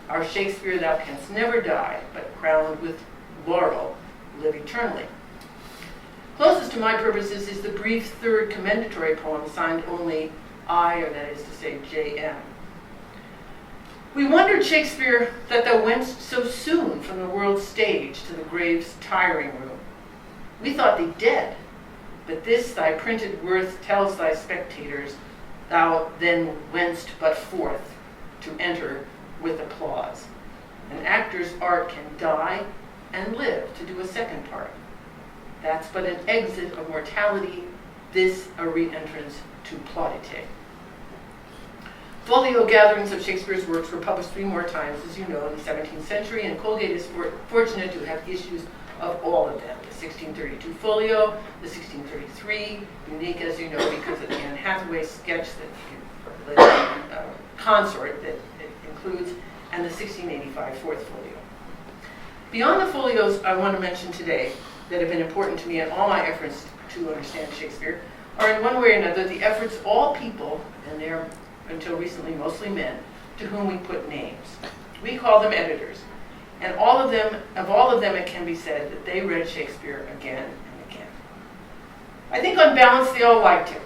our Shakespeare thou canst never die, but crowned with laurel, live eternally. Closest to my purposes is the brief third commendatory poem signed only I, or that is to say J.M. We wondered, Shakespeare, that thou wentst so soon from the world's stage to the grave's tiring room. We thought thee dead, but this thy printed worth tells thy spectators thou then wentst but forth to enter with applause. An actor's art can die and live to do a second part. That's but an exit of mortality, this a re-entrance to plaudite. Folio gatherings of Shakespeare's works were published 3 more times, as you know, in the 17th century, and Colgate is fortunate to have issues of all of them. The 1632 folio, the 1633, unique, as you know, because of the Anne Hathaway sketch that consort that it includes, and the 1685 fourth folio. Beyond the folios I want to mention today that have been important to me in all my efforts to understand Shakespeare are in one way or another the efforts of all people, and they're until recently mostly men, to whom we put names. We call them editors, and all of them it can be said that they read Shakespeare again and again. I think on balance they all liked him,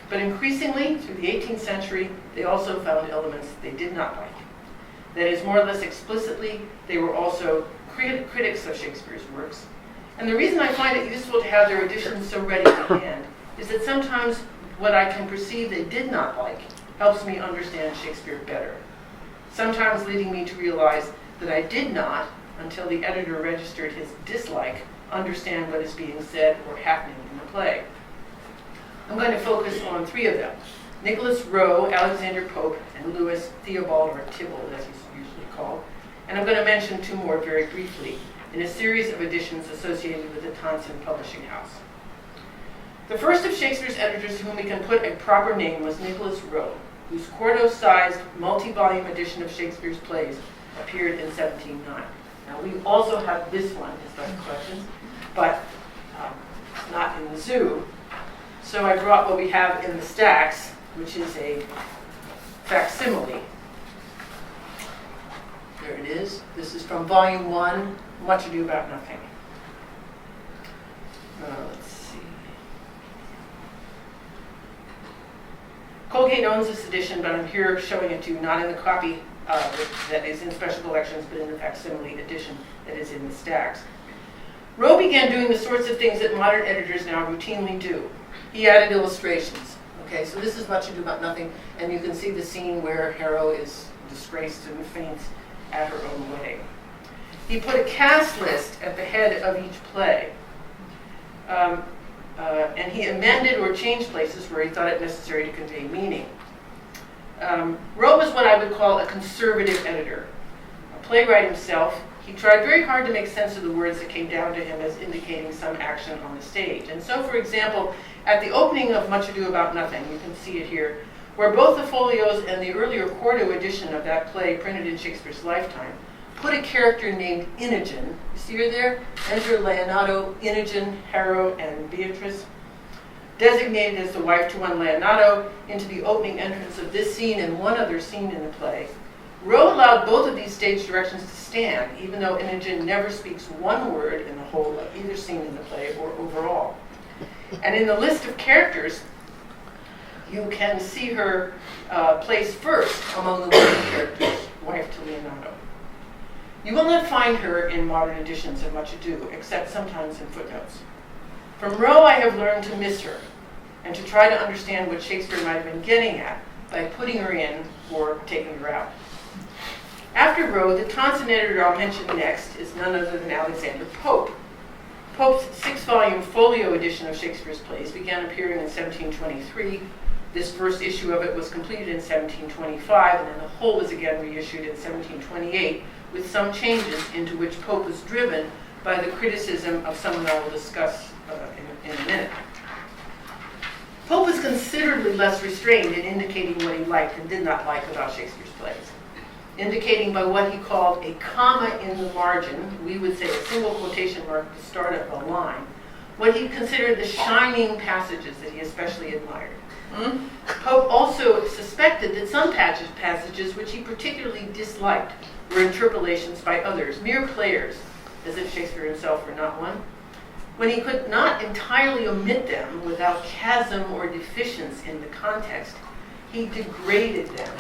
but increasingly through the 18th century they also found elements they did not like. That is, more or less explicitly, they were also critics of Shakespeare's works. And the reason I find it useful to have their editions so ready to hand is that sometimes what I can perceive they did not like helps me understand Shakespeare better, sometimes leading me to realize that I did not, until the editor registered his dislike, understand what is being said or happening in the play. I'm going to focus on 3 of them: Nicholas Rowe, Alexander Pope, and Louis Theobald, or Tybalt as he's usually called. And I'm going to mention 2 more very briefly in a series of editions associated with the Tonson Publishing House. The first of Shakespeare's editors to whom we can put a proper name was Nicholas Rowe, whose quarto-sized, multi-volume edition of Shakespeare's plays appeared in 1709. Now, we also have this one in special collections, but it's not in the zoo. So I brought what we have in the stacks, which is a facsimile. There it is. This is from Volume 1, Much Ado About Nothing. Let's see. Colgate owns this edition, but I'm here showing it to you, not in the copy that is in special collections, but in the facsimile edition that is in the stacks. Rowe began doing the sorts of things that modern editors now routinely do. He added illustrations. Okay, so this is Much Ado About Nothing, and you can see the scene where Hero is disgraced and faints at her own wedding. He put a cast list at the head of each play. And he amended or changed places where he thought it necessary to convey meaning. Rowe was what I would call a conservative editor. A playwright himself, he tried very hard to make sense of the words that came down to him as indicating some action on the stage. And so, for example, at the opening of Much Ado About Nothing, you can see it here, where both the folios and the earlier quarto edition of that play printed in Shakespeare's lifetime put a character named Inogen. You see her there? Enter Leonato, Inogen, Hero, and Beatrice, designated as the wife to one Leonato, into the opening entrance of this scene and one other scene in the play. Rowe allowed both of these stage directions to stand, even though Inogen never speaks one word in the whole of either scene in the play or overall. And in the list of characters, you can see her placed first among the women characters, wife to Leonato. You will not find her in modern editions of Much Ado, except sometimes in footnotes. From Rowe, I have learned to miss her, and to try to understand what Shakespeare might have been getting at by putting her in or taking her out. After Rowe, the Tonson editor I'll mention next is none other than Alexander Pope. Pope's 6-volume folio edition of Shakespeare's plays began appearing in 1723. This first issue of it was completed in 1725, and then the whole was again reissued in 1728, with some changes into which Pope was driven by the criticism of someone I will discuss in a minute. Pope was considerably less restrained in indicating what he liked and did not like about Shakespeare's plays, indicating by what he called a comma in the margin, we would say a single quotation mark at the start of a line, what he considered the shining passages that he especially admired. Pope also suspected suspected that some passages which he particularly disliked were interpolations by others, mere players, as if Shakespeare himself were not one. When he could not entirely omit them without chasm or deficiency in the context, he degraded them.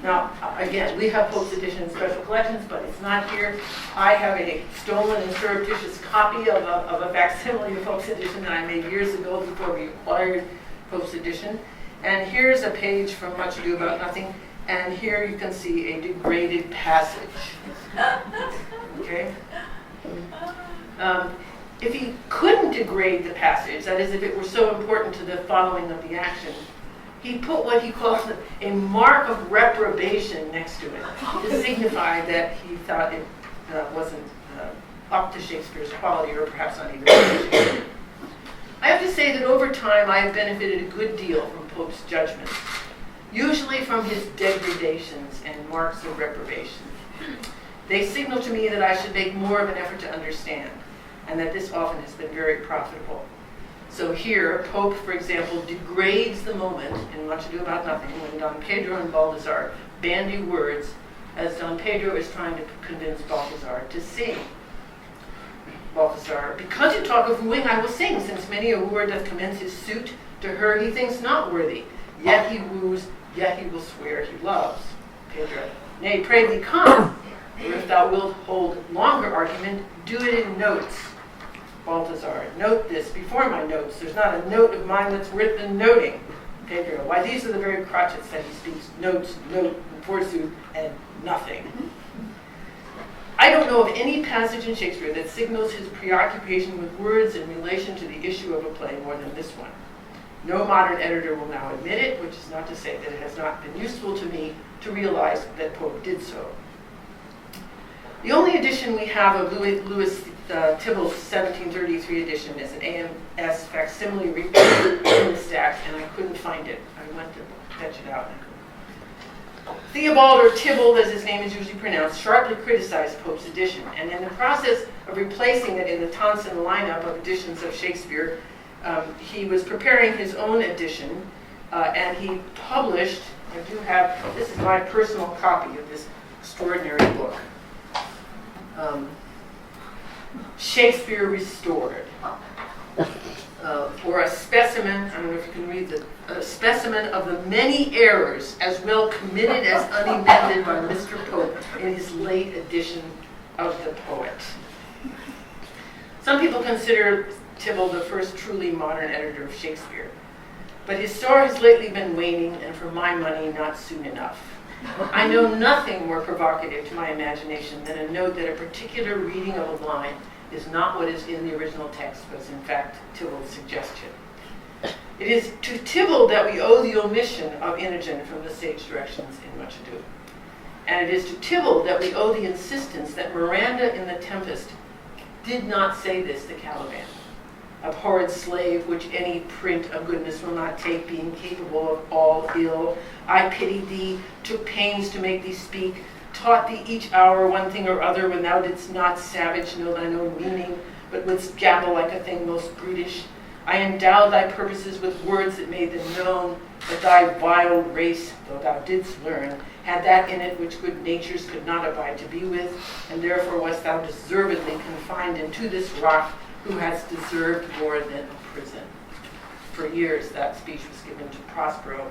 Now, again, we have Pope's edition in special collections, but it's not here. I have a stolen and surreptitious copy of a facsimile of Pope's edition that I made years ago before we acquired Pope's edition. And here's a page from Much Ado About Nothing, and here you can see a degraded passage. Okay? If he couldn't degrade the passage, that is, if it were so important to the following of the action, he put what he called a mark of reprobation next to it to signify that he thought it wasn't up to Shakespeare's quality, or perhaps not even Shakespeare. I have to say that over time I have benefited a good deal from Pope's judgments, usually from his degradations and marks of reprobation. They signal to me that I should make more of an effort to understand, and that this often has been very profitable. So here, Pope, for example, degrades the moment in Much Ado About Nothing when Don Pedro and Balthazar bandy words as Don Pedro is trying to convince Balthazar to sing. Balthazar, because you talk of wooing, I will sing, since many a wooer doth commence his suit to her he thinks not worthy. Yet he woos, yet he will swear he loves. Pedro, nay, pray thee come, or if thou wilt hold longer argument, do it in notes. Balthazar, note this before my notes. There's not a note of mine that's worth the noting. Pedro, why these are the very crotchets that he speaks. Notes, note, and forsooth, and nothing. I don't know of any passage in Shakespeare that signals his preoccupation with words in relation to the issue of a play more than this one. No modern editor will now admit it, which is not to say that it has not been useful to me to realize that Pope did so. The only edition we have of Louis Thibault's 1733 edition is an AMS facsimile reprinted in the stacks, and I couldn't find it. I went to fetch it out. Theobald, or Tybalt, as his name is usually pronounced, sharply criticized Pope's edition, and in the process of replacing it in the Tonson lineup of editions of Shakespeare, he was preparing his own edition, and he published, I do have, this is my personal copy of this extraordinary book, Shakespeare Restored, or a specimen, I don't know if you can read this, a specimen of the many errors as well committed as unamended by Mr. Pope in his late edition of the Poet. Some people consider Tybalt the first truly modern editor of Shakespeare, but his star has lately been waning, and for my money, not soon enough. I know nothing more provocative to my imagination than a note that a particular reading of a line is not what is in the original text, but is in fact Tybalt's suggestion. It is to Tybalt that we owe the omission of Inogen from the sage directions in Much Ado. And it is to Tybalt that we owe the insistence that Miranda in The Tempest did not say this to Caliban. Abhorred slave, which any print of goodness will not take, being capable of all ill. I pity thee, took pains to make thee speak, taught thee each hour one thing or other, when thou didst not savage know thine own meaning, but wouldst gabble like a thing most brutish. I endowed thy purposes with words that made them known, but thy vile race, though thou didst learn, had that in it which good natures could not abide to be with, and therefore wast thou deservedly confined into this rock, who has deserved more than a prison. For years that speech was given to Prospero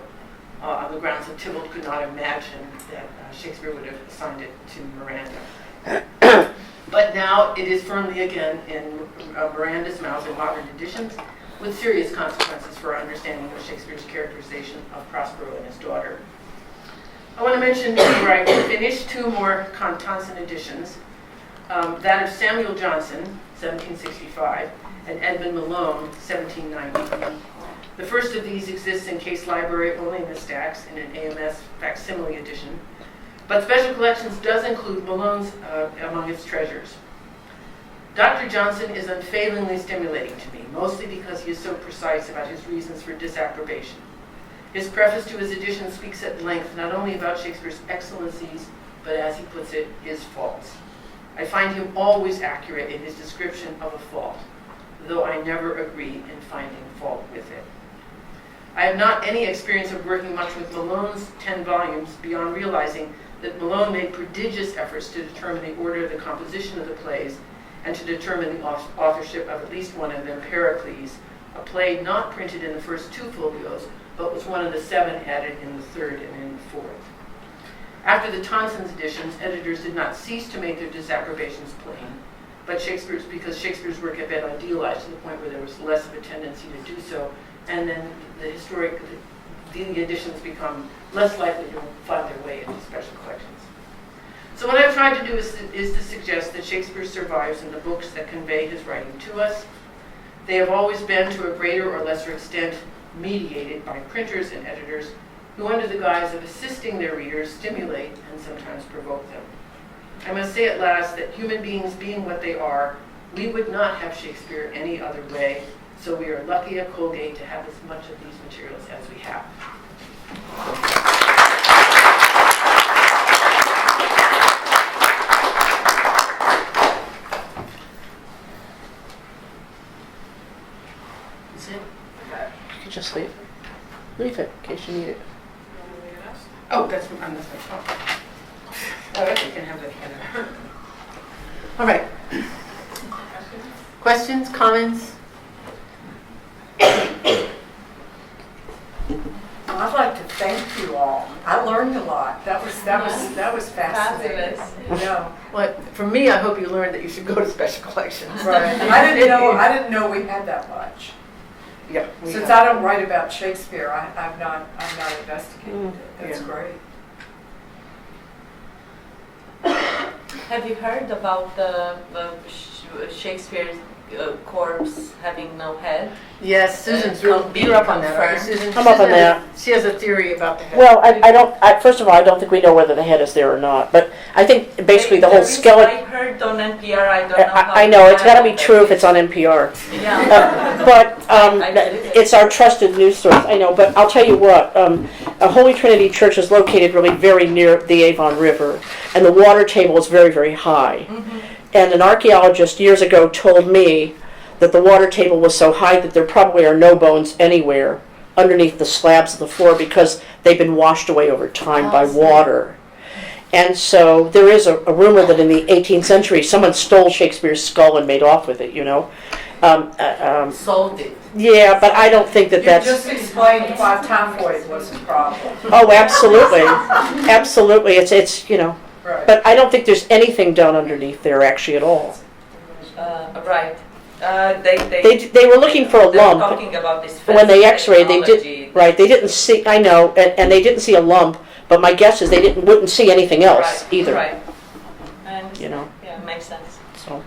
on the grounds that Tybalt could not imagine that Shakespeare would have assigned it to Miranda. But now it is firmly again in Miranda's mouth in modern editions, with serious consequences for our understanding of Shakespeare's characterization of Prospero and his daughter. I want to mention, before I finish, two more Tonson editions. That of Samuel Johnson, 1765, and Edmund Malone, 1790. The first of these exists in Case Library only in the stacks in an AMS facsimile edition, but Special Collections does include Malone's among its treasures. Dr. Johnson is unfailingly stimulating to me, mostly because he is so precise about his reasons for disapprobation. His preface to his edition speaks at length not only about Shakespeare's excellencies, but as he puts it, his faults. I find him always accurate in his description of a fault, though I never agree in finding fault with it. I have not any experience of working much with Malone's 10 volumes beyond realizing that Malone made prodigious efforts to determine the order of the composition of the plays and to determine the authorship of at least one of them, Pericles, a play not printed in the first 2 folios, but was one of the 7 added in the 3rd and in the 4th. After the Tonson's editions, editors did not cease to make their disapprobations plain, but because Shakespeare's work had been idealized to the point where there was less of a tendency to do so, and then the editions become less likely to find their way into special collections. So what I've tried to do is to suggest that Shakespeare survives in the books that convey his writing to us. They have always been, to a greater or lesser extent, mediated by printers and editors who, under the guise of assisting their readers, stimulate and sometimes provoke them. I must say at last that human beings being what they are, we would not have Shakespeare any other way, so we are lucky at Colgate to have as much of these materials as we have. Is it? You can just leave. Leave it in case you need it. Oh, that's my phone. Oh, okay, you can have that together. All right. Questions, comments? I'd like to thank you all. I learned a lot. That was fascinating. Yeah. Well, for me, I hope you learned that you should go to special collections. Right. I didn't know we had that much. Yeah. Since I don't write about Shakespeare, I've not investigated it. That's great. Have you heard about the Shakespeare's corpse having no head? Yes, Susan's really beat her up on that, right, Susan? I'm up on that. She has a theory about the head. Well, first of all, I don't think we know whether the head is there or not. But I think basically the whole skeleton. I heard on NPR. I don't know. I know it's got to be true if it's on NPR. Yeah. But I believe it. it's our trusted news source. I know, but I'll tell you what. A Holy Trinity Church is located really very near the Avon River, and the water table is very, very high. Mm-hmm. And an archaeologist years ago told me that the water table was so high that there probably are no bones anywhere underneath the slabs of the floor because they've been washed away over time by water. And so there is a rumor that in the 18th century someone stole Shakespeare's skull and made off with it, you know. Sold it. Yeah, but I don't think that You that's... just explained why typhoid was a problem. Oh, absolutely. Absolutely. It's you know. Right. But I don't think there's anything done underneath there actually at all. Right. They were looking for a they were lump. talking about this When they x-rayed, they technology. did right. They didn't see. I know, and they didn't see a lump. But my guess is they wouldn't see anything else Right, either. Right. And, You know. yeah, makes sense. So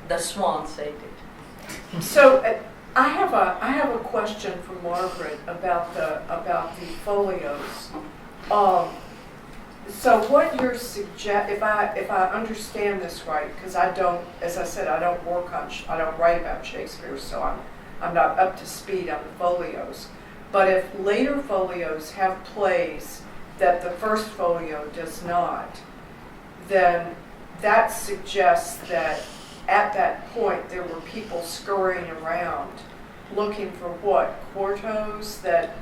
The swan saved it. So I have a question for Margaret about the folios. So what you're if I understand this right, because I don't, as I said, I don't write about Shakespeare, so I'm not up to speed on the folios. But if later folios have plays that the first folio does not, then that suggests that at that point there were people scurrying around looking for what? Quartos that,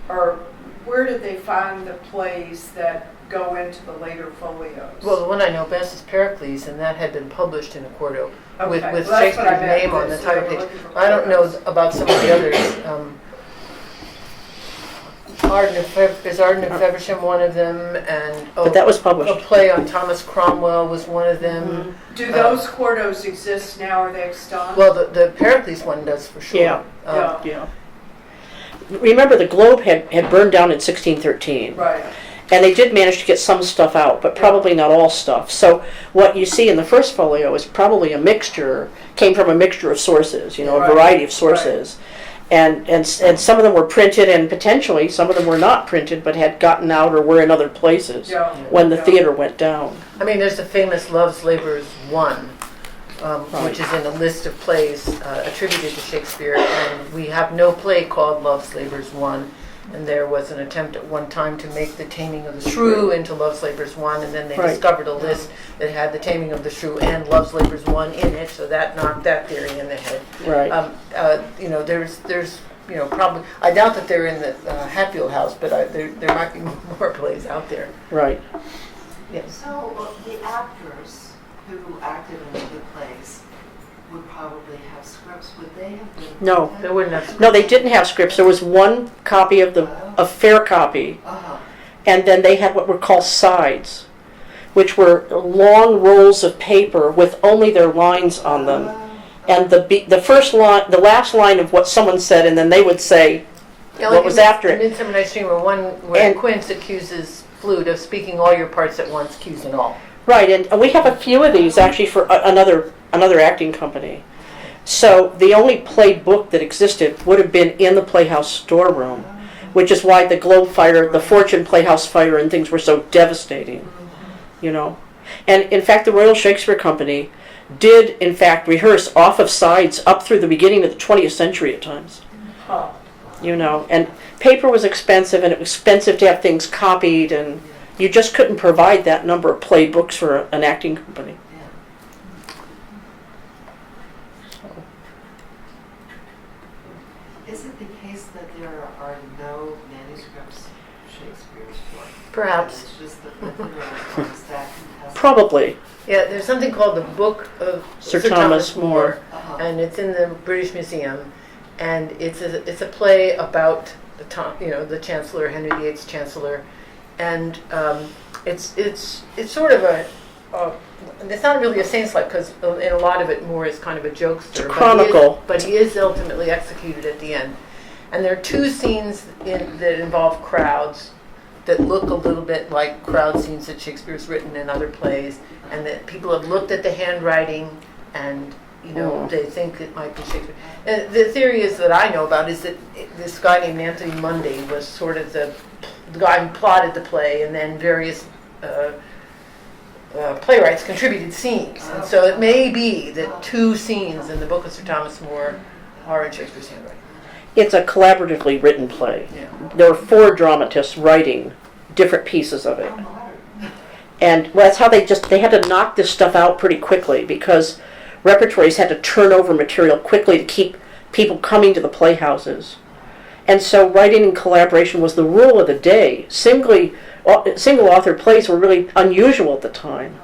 or where did they find the plays that go into the later folios? Well, the one I know best is Pericles, and that had been published in a quarto with Okay, well, that's Shakespeare's what I meant. name on the So title they were page. looking for I don't know quartos. about some of the others. Is Arden of Feversham one of them? And but that was a published. play on Thomas Cromwell was one of them. Do those quartos exist now? Are they extant? Well, the Pericles one does for sure. Yeah. Yeah. Remember, the Globe had burned down in 1613. Right. And they did manage to get some stuff out, but probably not all stuff. So what you see in the first folio is probably came from a mixture of sources, you know, a Right. variety of sources. And some of them were printed, and potentially some of them were not printed, but had gotten out or were in other places Yeah. when the Yeah. theater went down. I mean, there's the famous Love's Labour's 1, Right. which is in a list of plays attributed to Shakespeare, and we have no play called Love's Labour's 1. And there was an attempt at one time to make The Taming of the Shrew into Love's Labour's 1, and then they Right. discovered a list that had The Taming of the Shrew and Love's Labour's 1 in it, so that knocked that theory in the head. Right. There's probably, I doubt that they're in the Hatfield House, but there might be more plays out there. Right. Yes. So the actors who acted in the plays would probably have scripts. Would they have been? No. They wouldn't have. No, they didn't have scripts. There was one copy of a fair copy, Uh-huh. and then they had what were called sides, which were long rolls of paper with only their lines on them. And the first line, the last line of what someone said, and then they would say what was after In it. Midsummer Night's Dream, one where And- Quince accuses Flute of speaking all your parts at once, cues and all. Right, and we have a few of these actually for another acting company. So the only play book that existed would have been in the Playhouse storeroom, which is why the Globe fire, the Fortune Playhouse fire, and things were so devastating, you know. And in fact, the Royal Shakespeare Company did, in fact, rehearse off of sides up through the beginning of the 20th century at times. You know, and paper was expensive, and it was expensive to have things copied, and you just couldn't provide that number of play books for an acting company. Is it the case that there are no manuscripts of Shakespeare's work? Perhaps. It's just the literary stack contested. Probably. Yeah, there's something called the Book of Sir Thomas More. Uh-huh. and it's in the British Museum, and it's a play about the Chancellor, Henry VIII's Chancellor, and it's sort of it's not really a saint's life, because in a lot of it more is kind of a jokester. It's a chronicle. But he is ultimately executed at the end. And there are two scenes that involve crowds that look a little bit like crowd scenes that Shakespeare's written in other plays, and that people have looked at the handwriting and they think it might be Shakespeare. And the theory is that I know about is that this guy named Anthony Munday was sort of the guy who plotted the play, and then various playwrights contributed scenes. And so it may be that two scenes in the Book of Sir Thomas More are in Shakespeare's handwriting. It's a collaboratively written play. Yeah. There were 4 dramatists writing different pieces of it. And that's how they had to knock this stuff out pretty quickly, because repertories had to turn over material quickly to keep people coming to the playhouses. And so writing in collaboration was the rule of the day. Single author plays were really unusual at the time.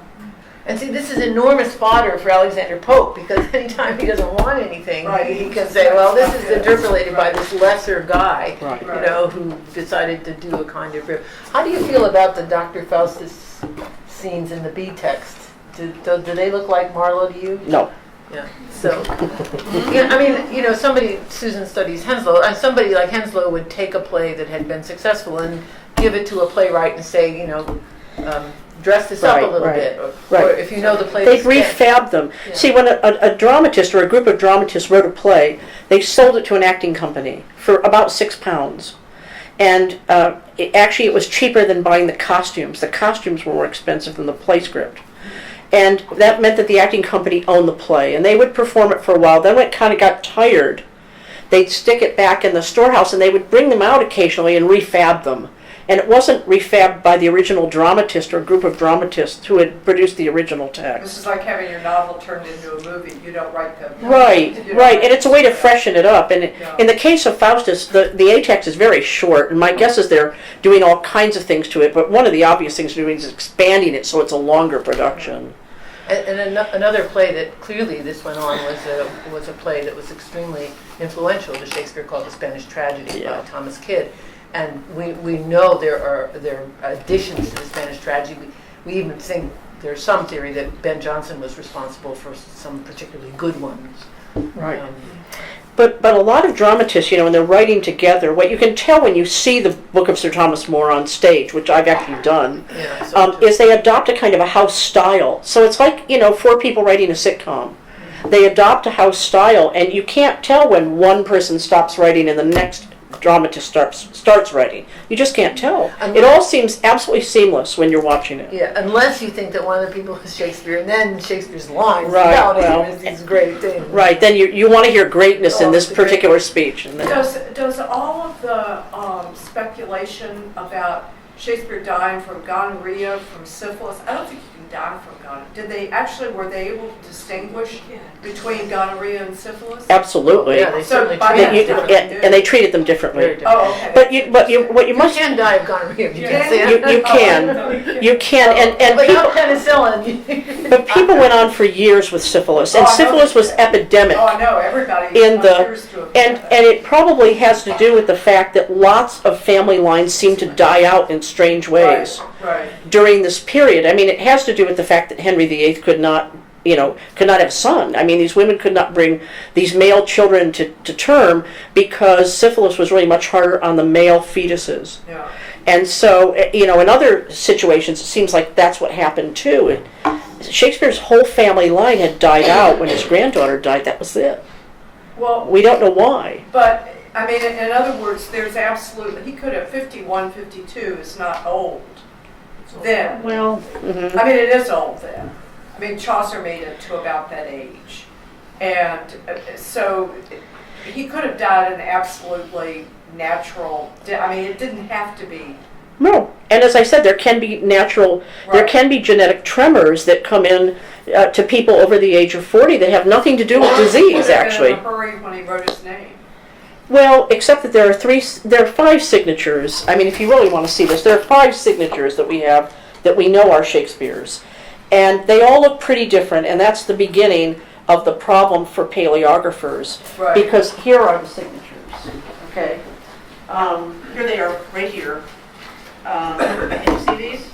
And see, this is enormous fodder for Alexander Pope, because anytime he doesn't want anything, Right. he can say, well, this is interpolated by this lesser guy, Right. who decided to do a kind of rip. How do you feel about the Dr. Faustus scenes in the B text? Do they look like Marlowe to you? No. Yeah. So, Susan studies Henslowe, and somebody like Henslowe would take a play that had been successful and give it to a playwright and say, dress this up a little bit. Or if you know the play. They'd refab them. Yeah. See, when a dramatist or a group of dramatists wrote a play, they sold it to an acting company for about £6. And it was cheaper than buying the costumes. The costumes were more expensive than the play script. And that meant that the acting company owned the play. And they would perform it for a while. Then when it kind of got tired, they'd stick it back in the storehouse, and they would bring them out occasionally and refab them. And it wasn't refabbed by the original dramatist or group of dramatists who had produced the original This text. is like having your novel turned into a movie. You don't write them. Right. And it's a way to Yeah. freshen it up. And in the case of Faustus, the A text is very short, and my guess is they're doing all kinds of things to it, but one of the obvious things they're doing is expanding it so it's a longer production. And another play that clearly this went on was a play that was extremely influential to Shakespeare, called The Spanish Tragedy by Thomas Kidd. And we know there are additions to the Spanish Tragedy. We even think there's some theory that Ben Jonson was responsible for some particularly good ones. Right. But a lot of dramatists, when they're writing together, what you can tell when you see the Book of Sir Thomas More on stage, which I've actually done, is they adopt a kind of a house style. So it's like, 4 people writing a sitcom. They adopt a house style, and you can't tell when one person stops writing and the next dramatist starts writing. You just can't tell. It all seems absolutely seamless when you're watching it. Yeah, unless you think that one of the people is Shakespeare, and then Shakespeare's lines Right, about well, him is these great things. Right, then you want to hear greatness in this particular speech. And then, Does all of the speculation about Shakespeare dying from gonorrhea, from syphilis, I don't think you can die from gonorrhea. Were they able to distinguish between gonorrhea and syphilis? absolutely. Yeah, they certainly by treat that it time- And they treated them differently. very different. Oh, okay. But what you You must can die of gonorrhea if you can say you can and Without people penicillin. but people went on for years with syphilis, and Oh, I know syphilis was that. epidemic. Oh, I know, everybody In the- appears to have had that. And it probably has to do with the fact that lots of family lines seem to die out in strange ways Right. during this period. I mean, it has to do with the fact that Henry VIII could not have a son. I mean, these women could not bring these male children to term because syphilis was really much harder on the male fetuses. Yeah. And so, in other situations, it seems like that's what happened too. Shakespeare's whole family line had died out when his granddaughter died. That was it. Well, We don't know why. but, I mean, in other words, there's absolutely, he could have 51, 52 is not old then. Well, I mean, it is old then. I mean, Chaucer made it to about that age. And so he could have died an absolutely natural, I mean, it didn't have to be. no. And as I said, there can be there Right. can be genetic tremors that come in to people over the age of 40 that have nothing to do with disease, actually. He was in a hurry when he wrote his name. Well, except that there are 5 signatures. I mean, if you really want to see this, there are 5 signatures that we have that we know are Shakespeare's. And they all look pretty different, and that's the beginning of the problem for paleographers. Right. Because here are the signatures, okay? Here they are, right here. Can you see these?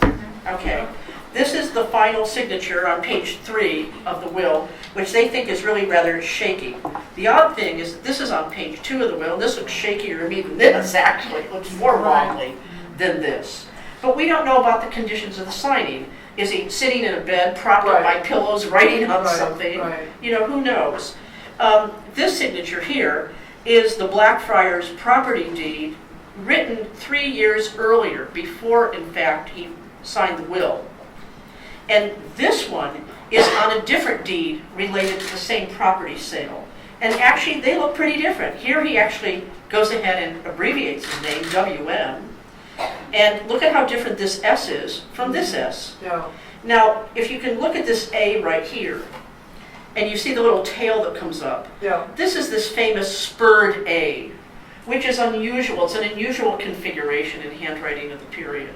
Okay. This is the final signature on page 3 of the will, which they think is really rather shaky. The odd thing is that this is on page 2 of the will, and this looks shakier to me than this, actually. It looks more wrongly than this. But we don't know about the conditions of the signing. Is he sitting in a bed, propped up by Right. pillows, writing on Right, something? right. Who knows? This signature here is the Blackfriars property deed written 3 years earlier, before, in fact, he signed the will. And this one is on a different deed related to the same property sale. And actually, they look pretty different. Here he actually goes ahead and abbreviates his name, WM. And look at how different this S is from this S. Yeah. Now, if you can look at this A right here, and you see the little tail that comes up, Yeah. this is this famous spurred A, which is unusual. It's an unusual configuration in handwriting of the period.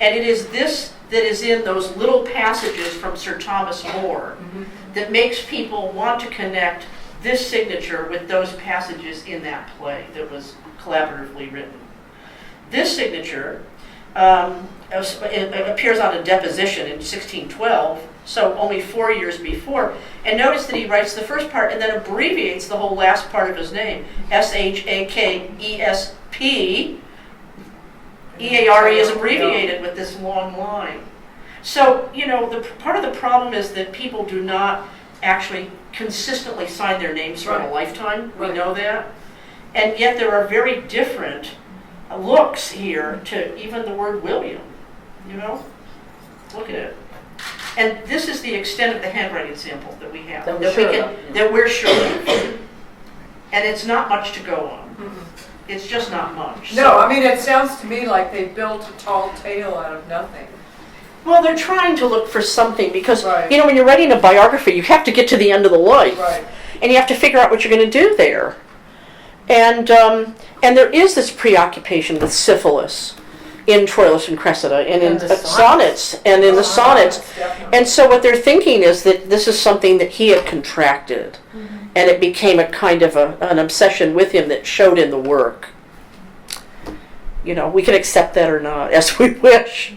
And it is this that is in those little passages from Sir Thomas More that makes people want to connect this signature with those passages in that play that was collaboratively written. This signature appears on a deposition in 1612, so only 4 years before. And notice that he writes the first part and then abbreviates the whole last part of his name, Shakesp. EARE is abbreviated with this long line. So, the part of the problem is that people do not actually consistently sign their names throughout a lifetime. We know that. And yet there are very different looks here to even the word William, Look at it. And this is the extent of the handwriting sample that we have, that we're sure of. And it's not much to go on. It's just not much. No, I mean, it sounds to me like they built a tall tale out of nothing. Well, they're trying to look for something because, Right. when you're writing a biography, you have to get to the end of the life. Right. And you have to figure out what you're going to do there. And there is this preoccupation with syphilis in Troilus and Cressida and in the sonnets and in the sonnets. Definitely. And so what they're thinking is that this is something that he had contracted. And it became a kind of an obsession with him that showed in the work. We can accept that or not, as we wish.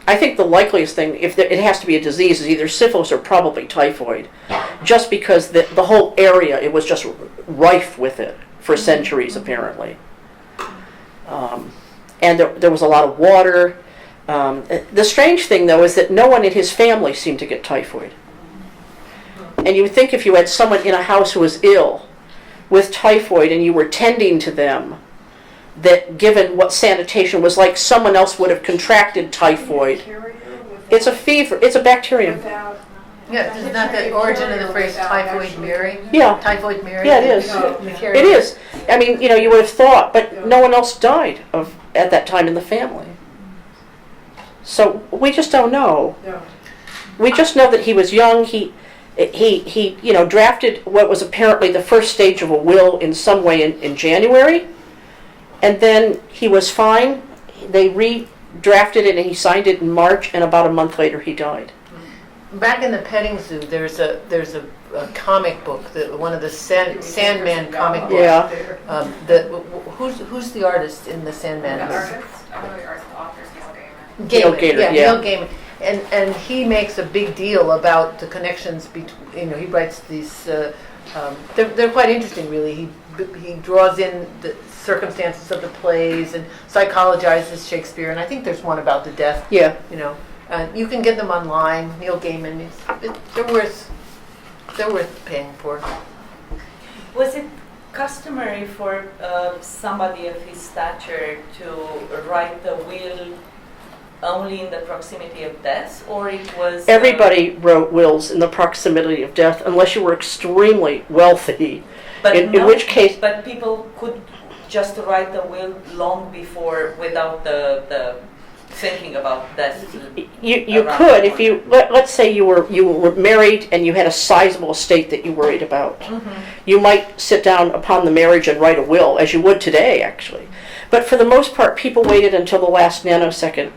I think the likeliest thing, if it has to be a disease, is either syphilis or probably typhoid. Just because the whole area, it was just rife with it for centuries, apparently. And there was a lot of water. The strange thing, though, is that no one in his family seemed to get typhoid. And you would think if you had someone in a house who was ill with typhoid and you were tending to them, that given what sanitation was like, someone else would have contracted typhoid. It's a fever. It's a bacterium. Yeah, isn't that the origin of the phrase typhoid Mary? Yeah. Typhoid Mary? Yeah, it is. It is. I mean, you would have thought, but no one else died at that time in the family. So we just don't know. No. We just know that he was young. He drafted what was apparently the first stage of a will in some way in January, and then he was fine. They redrafted it and he signed it in March, and about a month later he died. Back in the petting zoo, there's a comic book, one of the Sandman comic books. Yeah. Who's the artist in the Sandman? The author's Neil Gaiman. Gator, Neil Gaiman. And he makes a big deal about the connections between, he writes these, they're quite interesting really. He draws in the circumstances of the plays and psychologizes Shakespeare, and I think there's one about the death. Yeah. You can get them online. Neil Gaiman, they're worth paying for. Was it customary for somebody of his stature to write the will only in the proximity of death, or it was... Everybody wrote wills in the proximity of death, unless you were extremely wealthy, in which case... But people could just write the will long before, without the thinking about death. You could, if you, let's say you were married and you had a sizable estate that you worried about. Mm-hmm. You might sit down upon the marriage and write a will, as you would today, actually. But for the most part, people waited until the last nanosecond.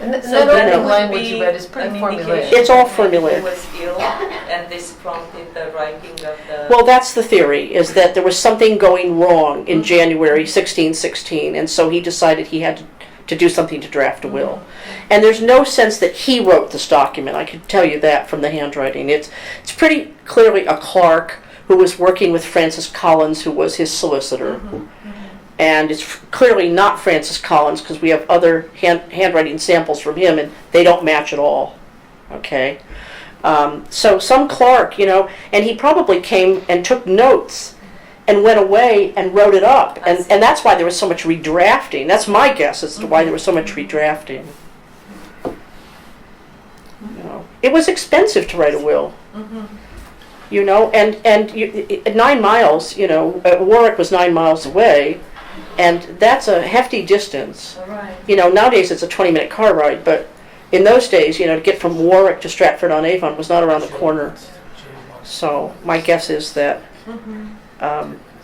And that So opening that would language be you read is pretty an formulaic. indication It's all that formulaic. He was ill, and this prompted the writing of the... Well, that's the theory, is that there was something going wrong in January 1616, and so he decided he had to do something to draft a will. And there's no sense that he wrote this document. I can tell you that from the handwriting. It's pretty clearly a clerk who was working with Francis Collins, who was his solicitor. And it's clearly not Francis Collins, because we have other handwriting samples from him, and they don't match at all. Okay? So some clerk, and he probably came and took notes and went away and wrote it up. And that's why there was so much redrafting. That's my guess as to why there was so much redrafting. It was expensive to write a will. And 9 miles, Warwick was 9 miles away, and that's a hefty distance. Right. Nowadays it's a 20-minute car ride, but in those days, to get from Warwick to Stratford-on-Avon was not around the corner. So my guess is that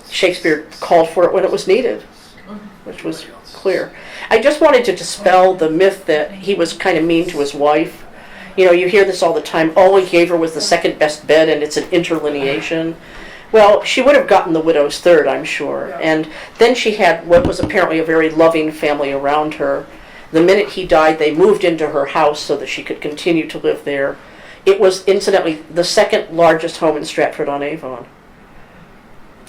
Shakespeare called for it when it was needed, which was clear. I just wanted to dispel the myth that he was kind of mean to his wife. You hear this all the time. All he gave her was the second best bed, and it's an interlineation. Well, she would have gotten the widow's third, I'm sure. And then she had what was apparently a very loving family around her. The minute he died, they moved into her house so that she could continue to live there. It was, incidentally, the second largest home in Stratford-on-Avon.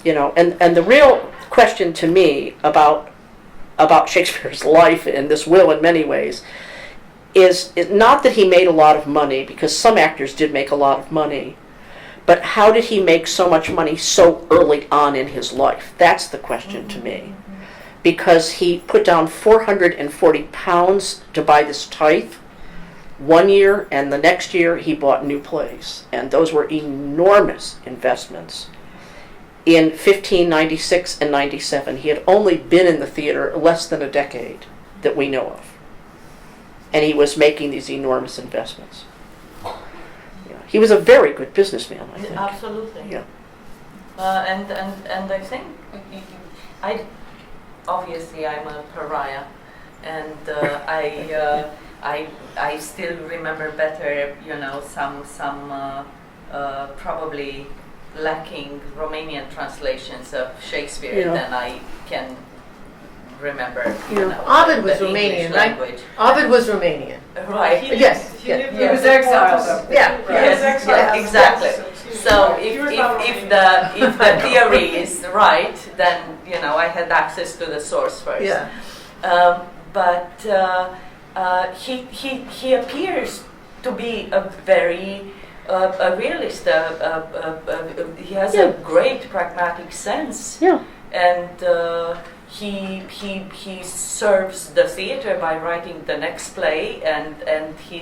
And the real question to me about Shakespeare's life and this will in many ways is not that he made a lot of money, because some actors did make a lot of money, but how did he make so much money so early on in his life? That's the question to me. Because he put down £440 to buy this tithe 1 year, and the next year he bought new plays. And those were enormous investments. In 1596 and 97, he had only been in the theater less than a decade that we know of. And he was making these enormous investments. He was a very good businessman, I think. Absolutely. Yeah. And I think obviously I'm a pariah, and I still remember better, some probably lacking Romanian translations of Shakespeare than I can remember. Ovid was Romanian, right? Ovid was Romanian. Right. Yes. He was exiled, though. Yeah. Yes, exactly. So if the theory is right, then I had access to the source first. Yeah. But he appears to be a very a realist. He has Yeah. a great pragmatic sense. Yeah. And he serves the theater by writing the next play, and he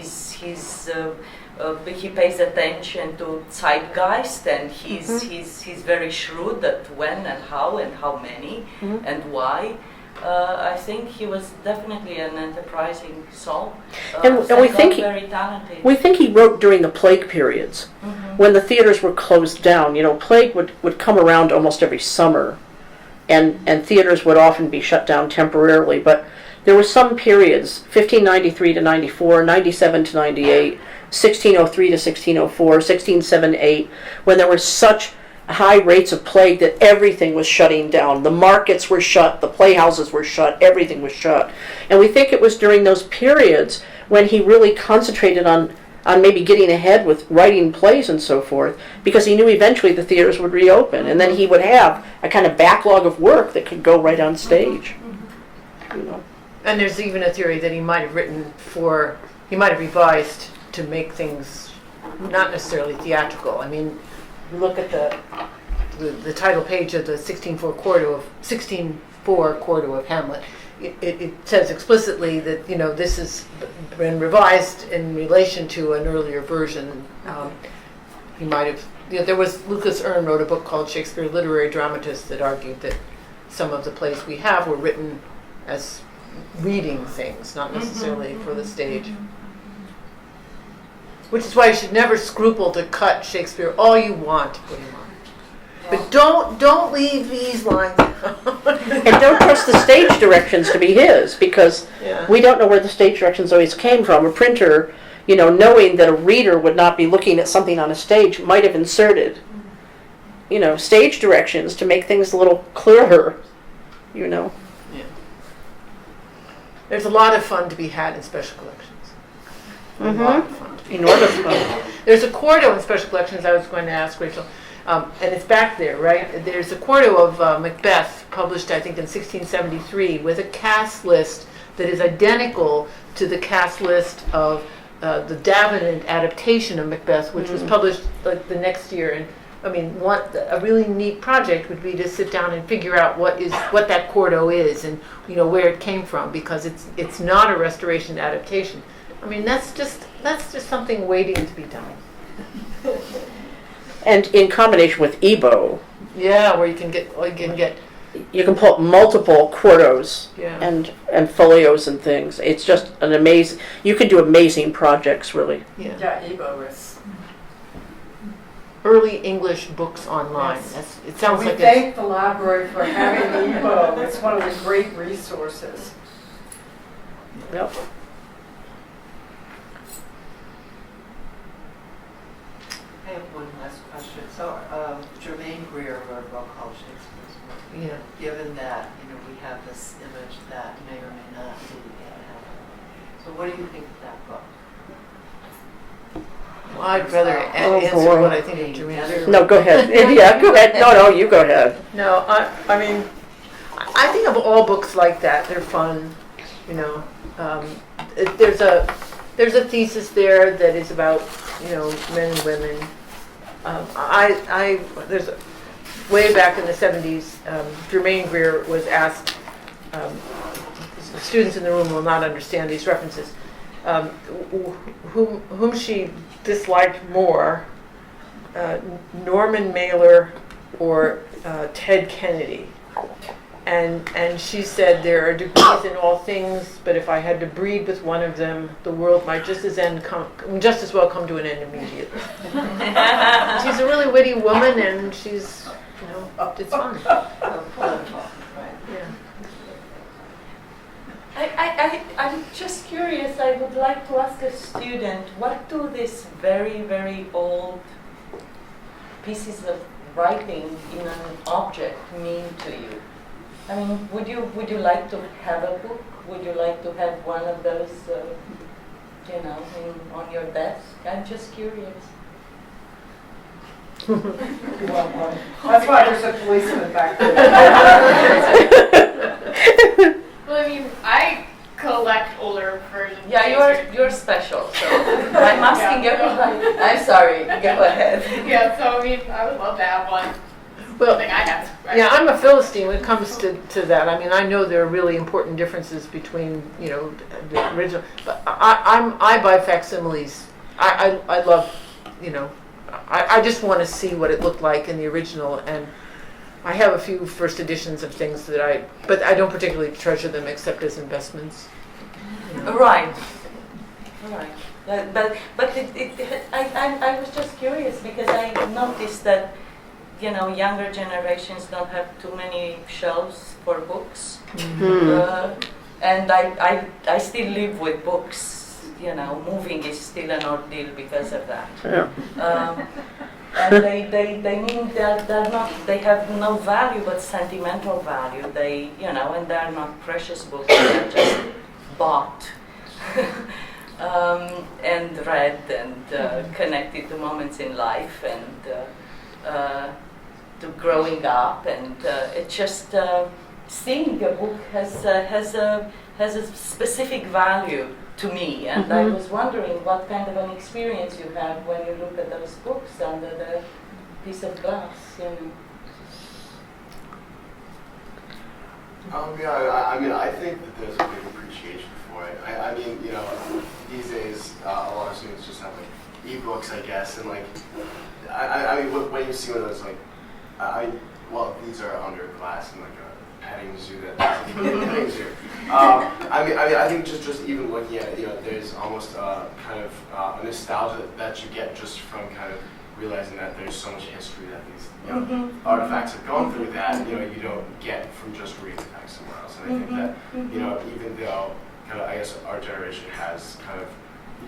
pays attention to zeitgeist, and he's very shrewd at when and how many and why. I think he was definitely an enterprising soul, And we think very talented. We think he wrote during the plague periods, when the theaters were closed down. You know, plague would come around almost every summer, and theaters would often be shut down temporarily. But there were some periods, 1593 to 94, 97 to 98, 1603 to 1604, 1678, when there were such high rates of plague that everything was shutting down. The markets were shut, the playhouses were shut, everything was shut. And we think it was during those periods when he really concentrated on maybe getting ahead with writing plays and so forth, because he knew eventually the theaters would reopen, and then he would have a kind of backlog of work that could go right on stage. You know. And there's even a theory that he might have revised to make things not necessarily theatrical. I mean, you look at the title page of the 1604 quarto of Hamlet. It says explicitly that, you know, this has been revised in relation to an earlier version. He might have, you know, there was Lucas Erne wrote a book called Shakespeare, Literary Dramatist, that argued that some of the plays we have were written as reading things, not necessarily for the stage. Which is why you should never scruple to cut Shakespeare all you want to put him on. But don't leave these lines out. And don't trust the stage directions to be his, because we don't know where the stage directions always came from. A printer, you know, knowing that a reader would not be looking at something on a stage, might have inserted, you know, stage directions to make things a little clearer, you know. Yeah. There's a lot of fun to be had in special collections. A lot of fun. Enormous fun. There's a quarto in special collections I was going to ask Rachel, and it's back there, right? There's a quarto of Macbeth, published I think in 1673, with a cast list that is identical to the cast list of the Davenant adaptation of Macbeth, which was published like the next year. And I mean, a really neat project would be to sit down and figure out what that quarto is, and you know where it came from, because it's not a restoration adaptation. I mean, that's just something waiting to be done. And in combination with EBO, Yeah, where you can get you can pull up multiple quartos Yeah. and folios and things. It's just an amazing. You can do amazing projects, really. Yeah, Ebo is. early English books online. Yes. It sounds We like thank the library for having Ebo. It's one of the great resources. Yep. I have one last question. So, Germaine Greer wrote a book called Shakespeare's Work. Yeah. Given that, you know, we have this image that may or may not be so what do you think of that book? Well, I'd rather answer boy. what I think of Germaine. No, go ahead. Yeah, go ahead. No, you go ahead. No, I mean, I think of all books like that. They're fun, you know. There's a thesis there that is about, you know, men and women. There's way back in the 70s, Germaine Greer was asked. The students in the room will not understand these references. Whom she disliked more, Norman Mailer or Ted Kennedy. And she said, there are degrees in all things, but if I had to breed with one of them, the world might just as well come to an end immediately. She's a really witty woman, and she's, you know, it's fun. Yeah. I'm just curious. I would like to ask a student, what do these very, very old pieces of writing in an object mean to you? I mean, would you like to have a book? Would you like to have one of those, you know, on your desk? I'm just curious. That's why there's a policeman back there. Well, I mean, I collect older versions. of Yeah, you're special. So I'm asking everybody. I'm sorry. Go ahead. Yeah, so I mean, I would love to have one. Well, Something I have. Right? yeah, I'm a Philistine when it comes to that. I mean, I know there are really important differences between, you know, the original, but I buy facsimiles. I love, you know, I just want to see what it looked like in the original, and I have a few first editions of things but I don't particularly treasure them except as investments. You know. Right. But I was just curious because I noticed that, you know, younger generations don't have too many shelves for books. And I still live with books. You know, moving is still an ordeal because of that. Yeah. And they mean they're not, they have no value but sentimental value. They, you know, and they're not precious books, they're just bought and read and connected to moments in life and to growing up. And it's just seeing a book has a specific value to me, and I was wondering what kind of an experience you have when you look at those books under the piece of glass, you know. Yeah, I mean, I think that there's a big appreciation for it. I mean, you know, these days, a lot of students just have like e-books, I guess, and like, I mean, when you see one of those, like, well, these are under glass and like a petting zoo petting zoo. I think just even looking at it, you know, there's almost kind of a nostalgia that you get just from kind of realizing that there's so much history that these artifacts have gone through that, you know, you don't get from just reading the text somewhere else. And I think that, you know, even though kind of, I guess, our generation has kind of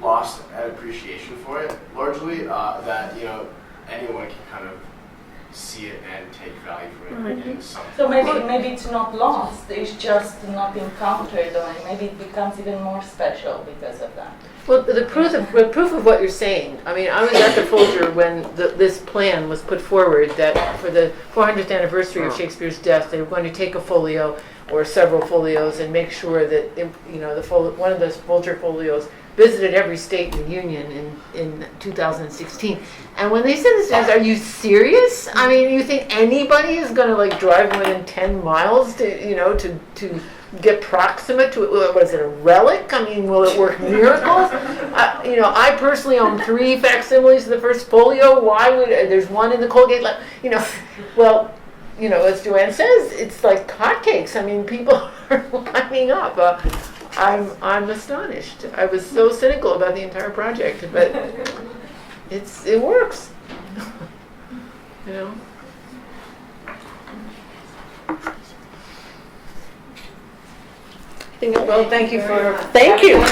lost an appreciation for it largely, that, you know, anyone can kind of see it and take value from it in some. So maybe it's not lost, it's just not encountered, or maybe it becomes even more special because of that. Well, the proof of what you're saying, I mean, I was at the Folger when this plan was put forward that for the 400th anniversary of Shakespeare's death, they were going to take a folio or several folios and make sure that, you know, one of those Folger folios visited every state in the Union in 2016. And when they said this, I was, are you serious? I mean, you think anybody is going to like drive more than 10 miles to, you know, to get proximate to it? Was it a relic? I mean, will it work miracles? You know, I personally own 3 facsimiles of the first folio. Why would there's one in the Colgate lab? You know, well, you know, as Joanne says, it's like hotcakes. I mean, people are lining up. I'm astonished. I was so cynical about the entire project, but it works. You know. Well, thank you for. Thank you.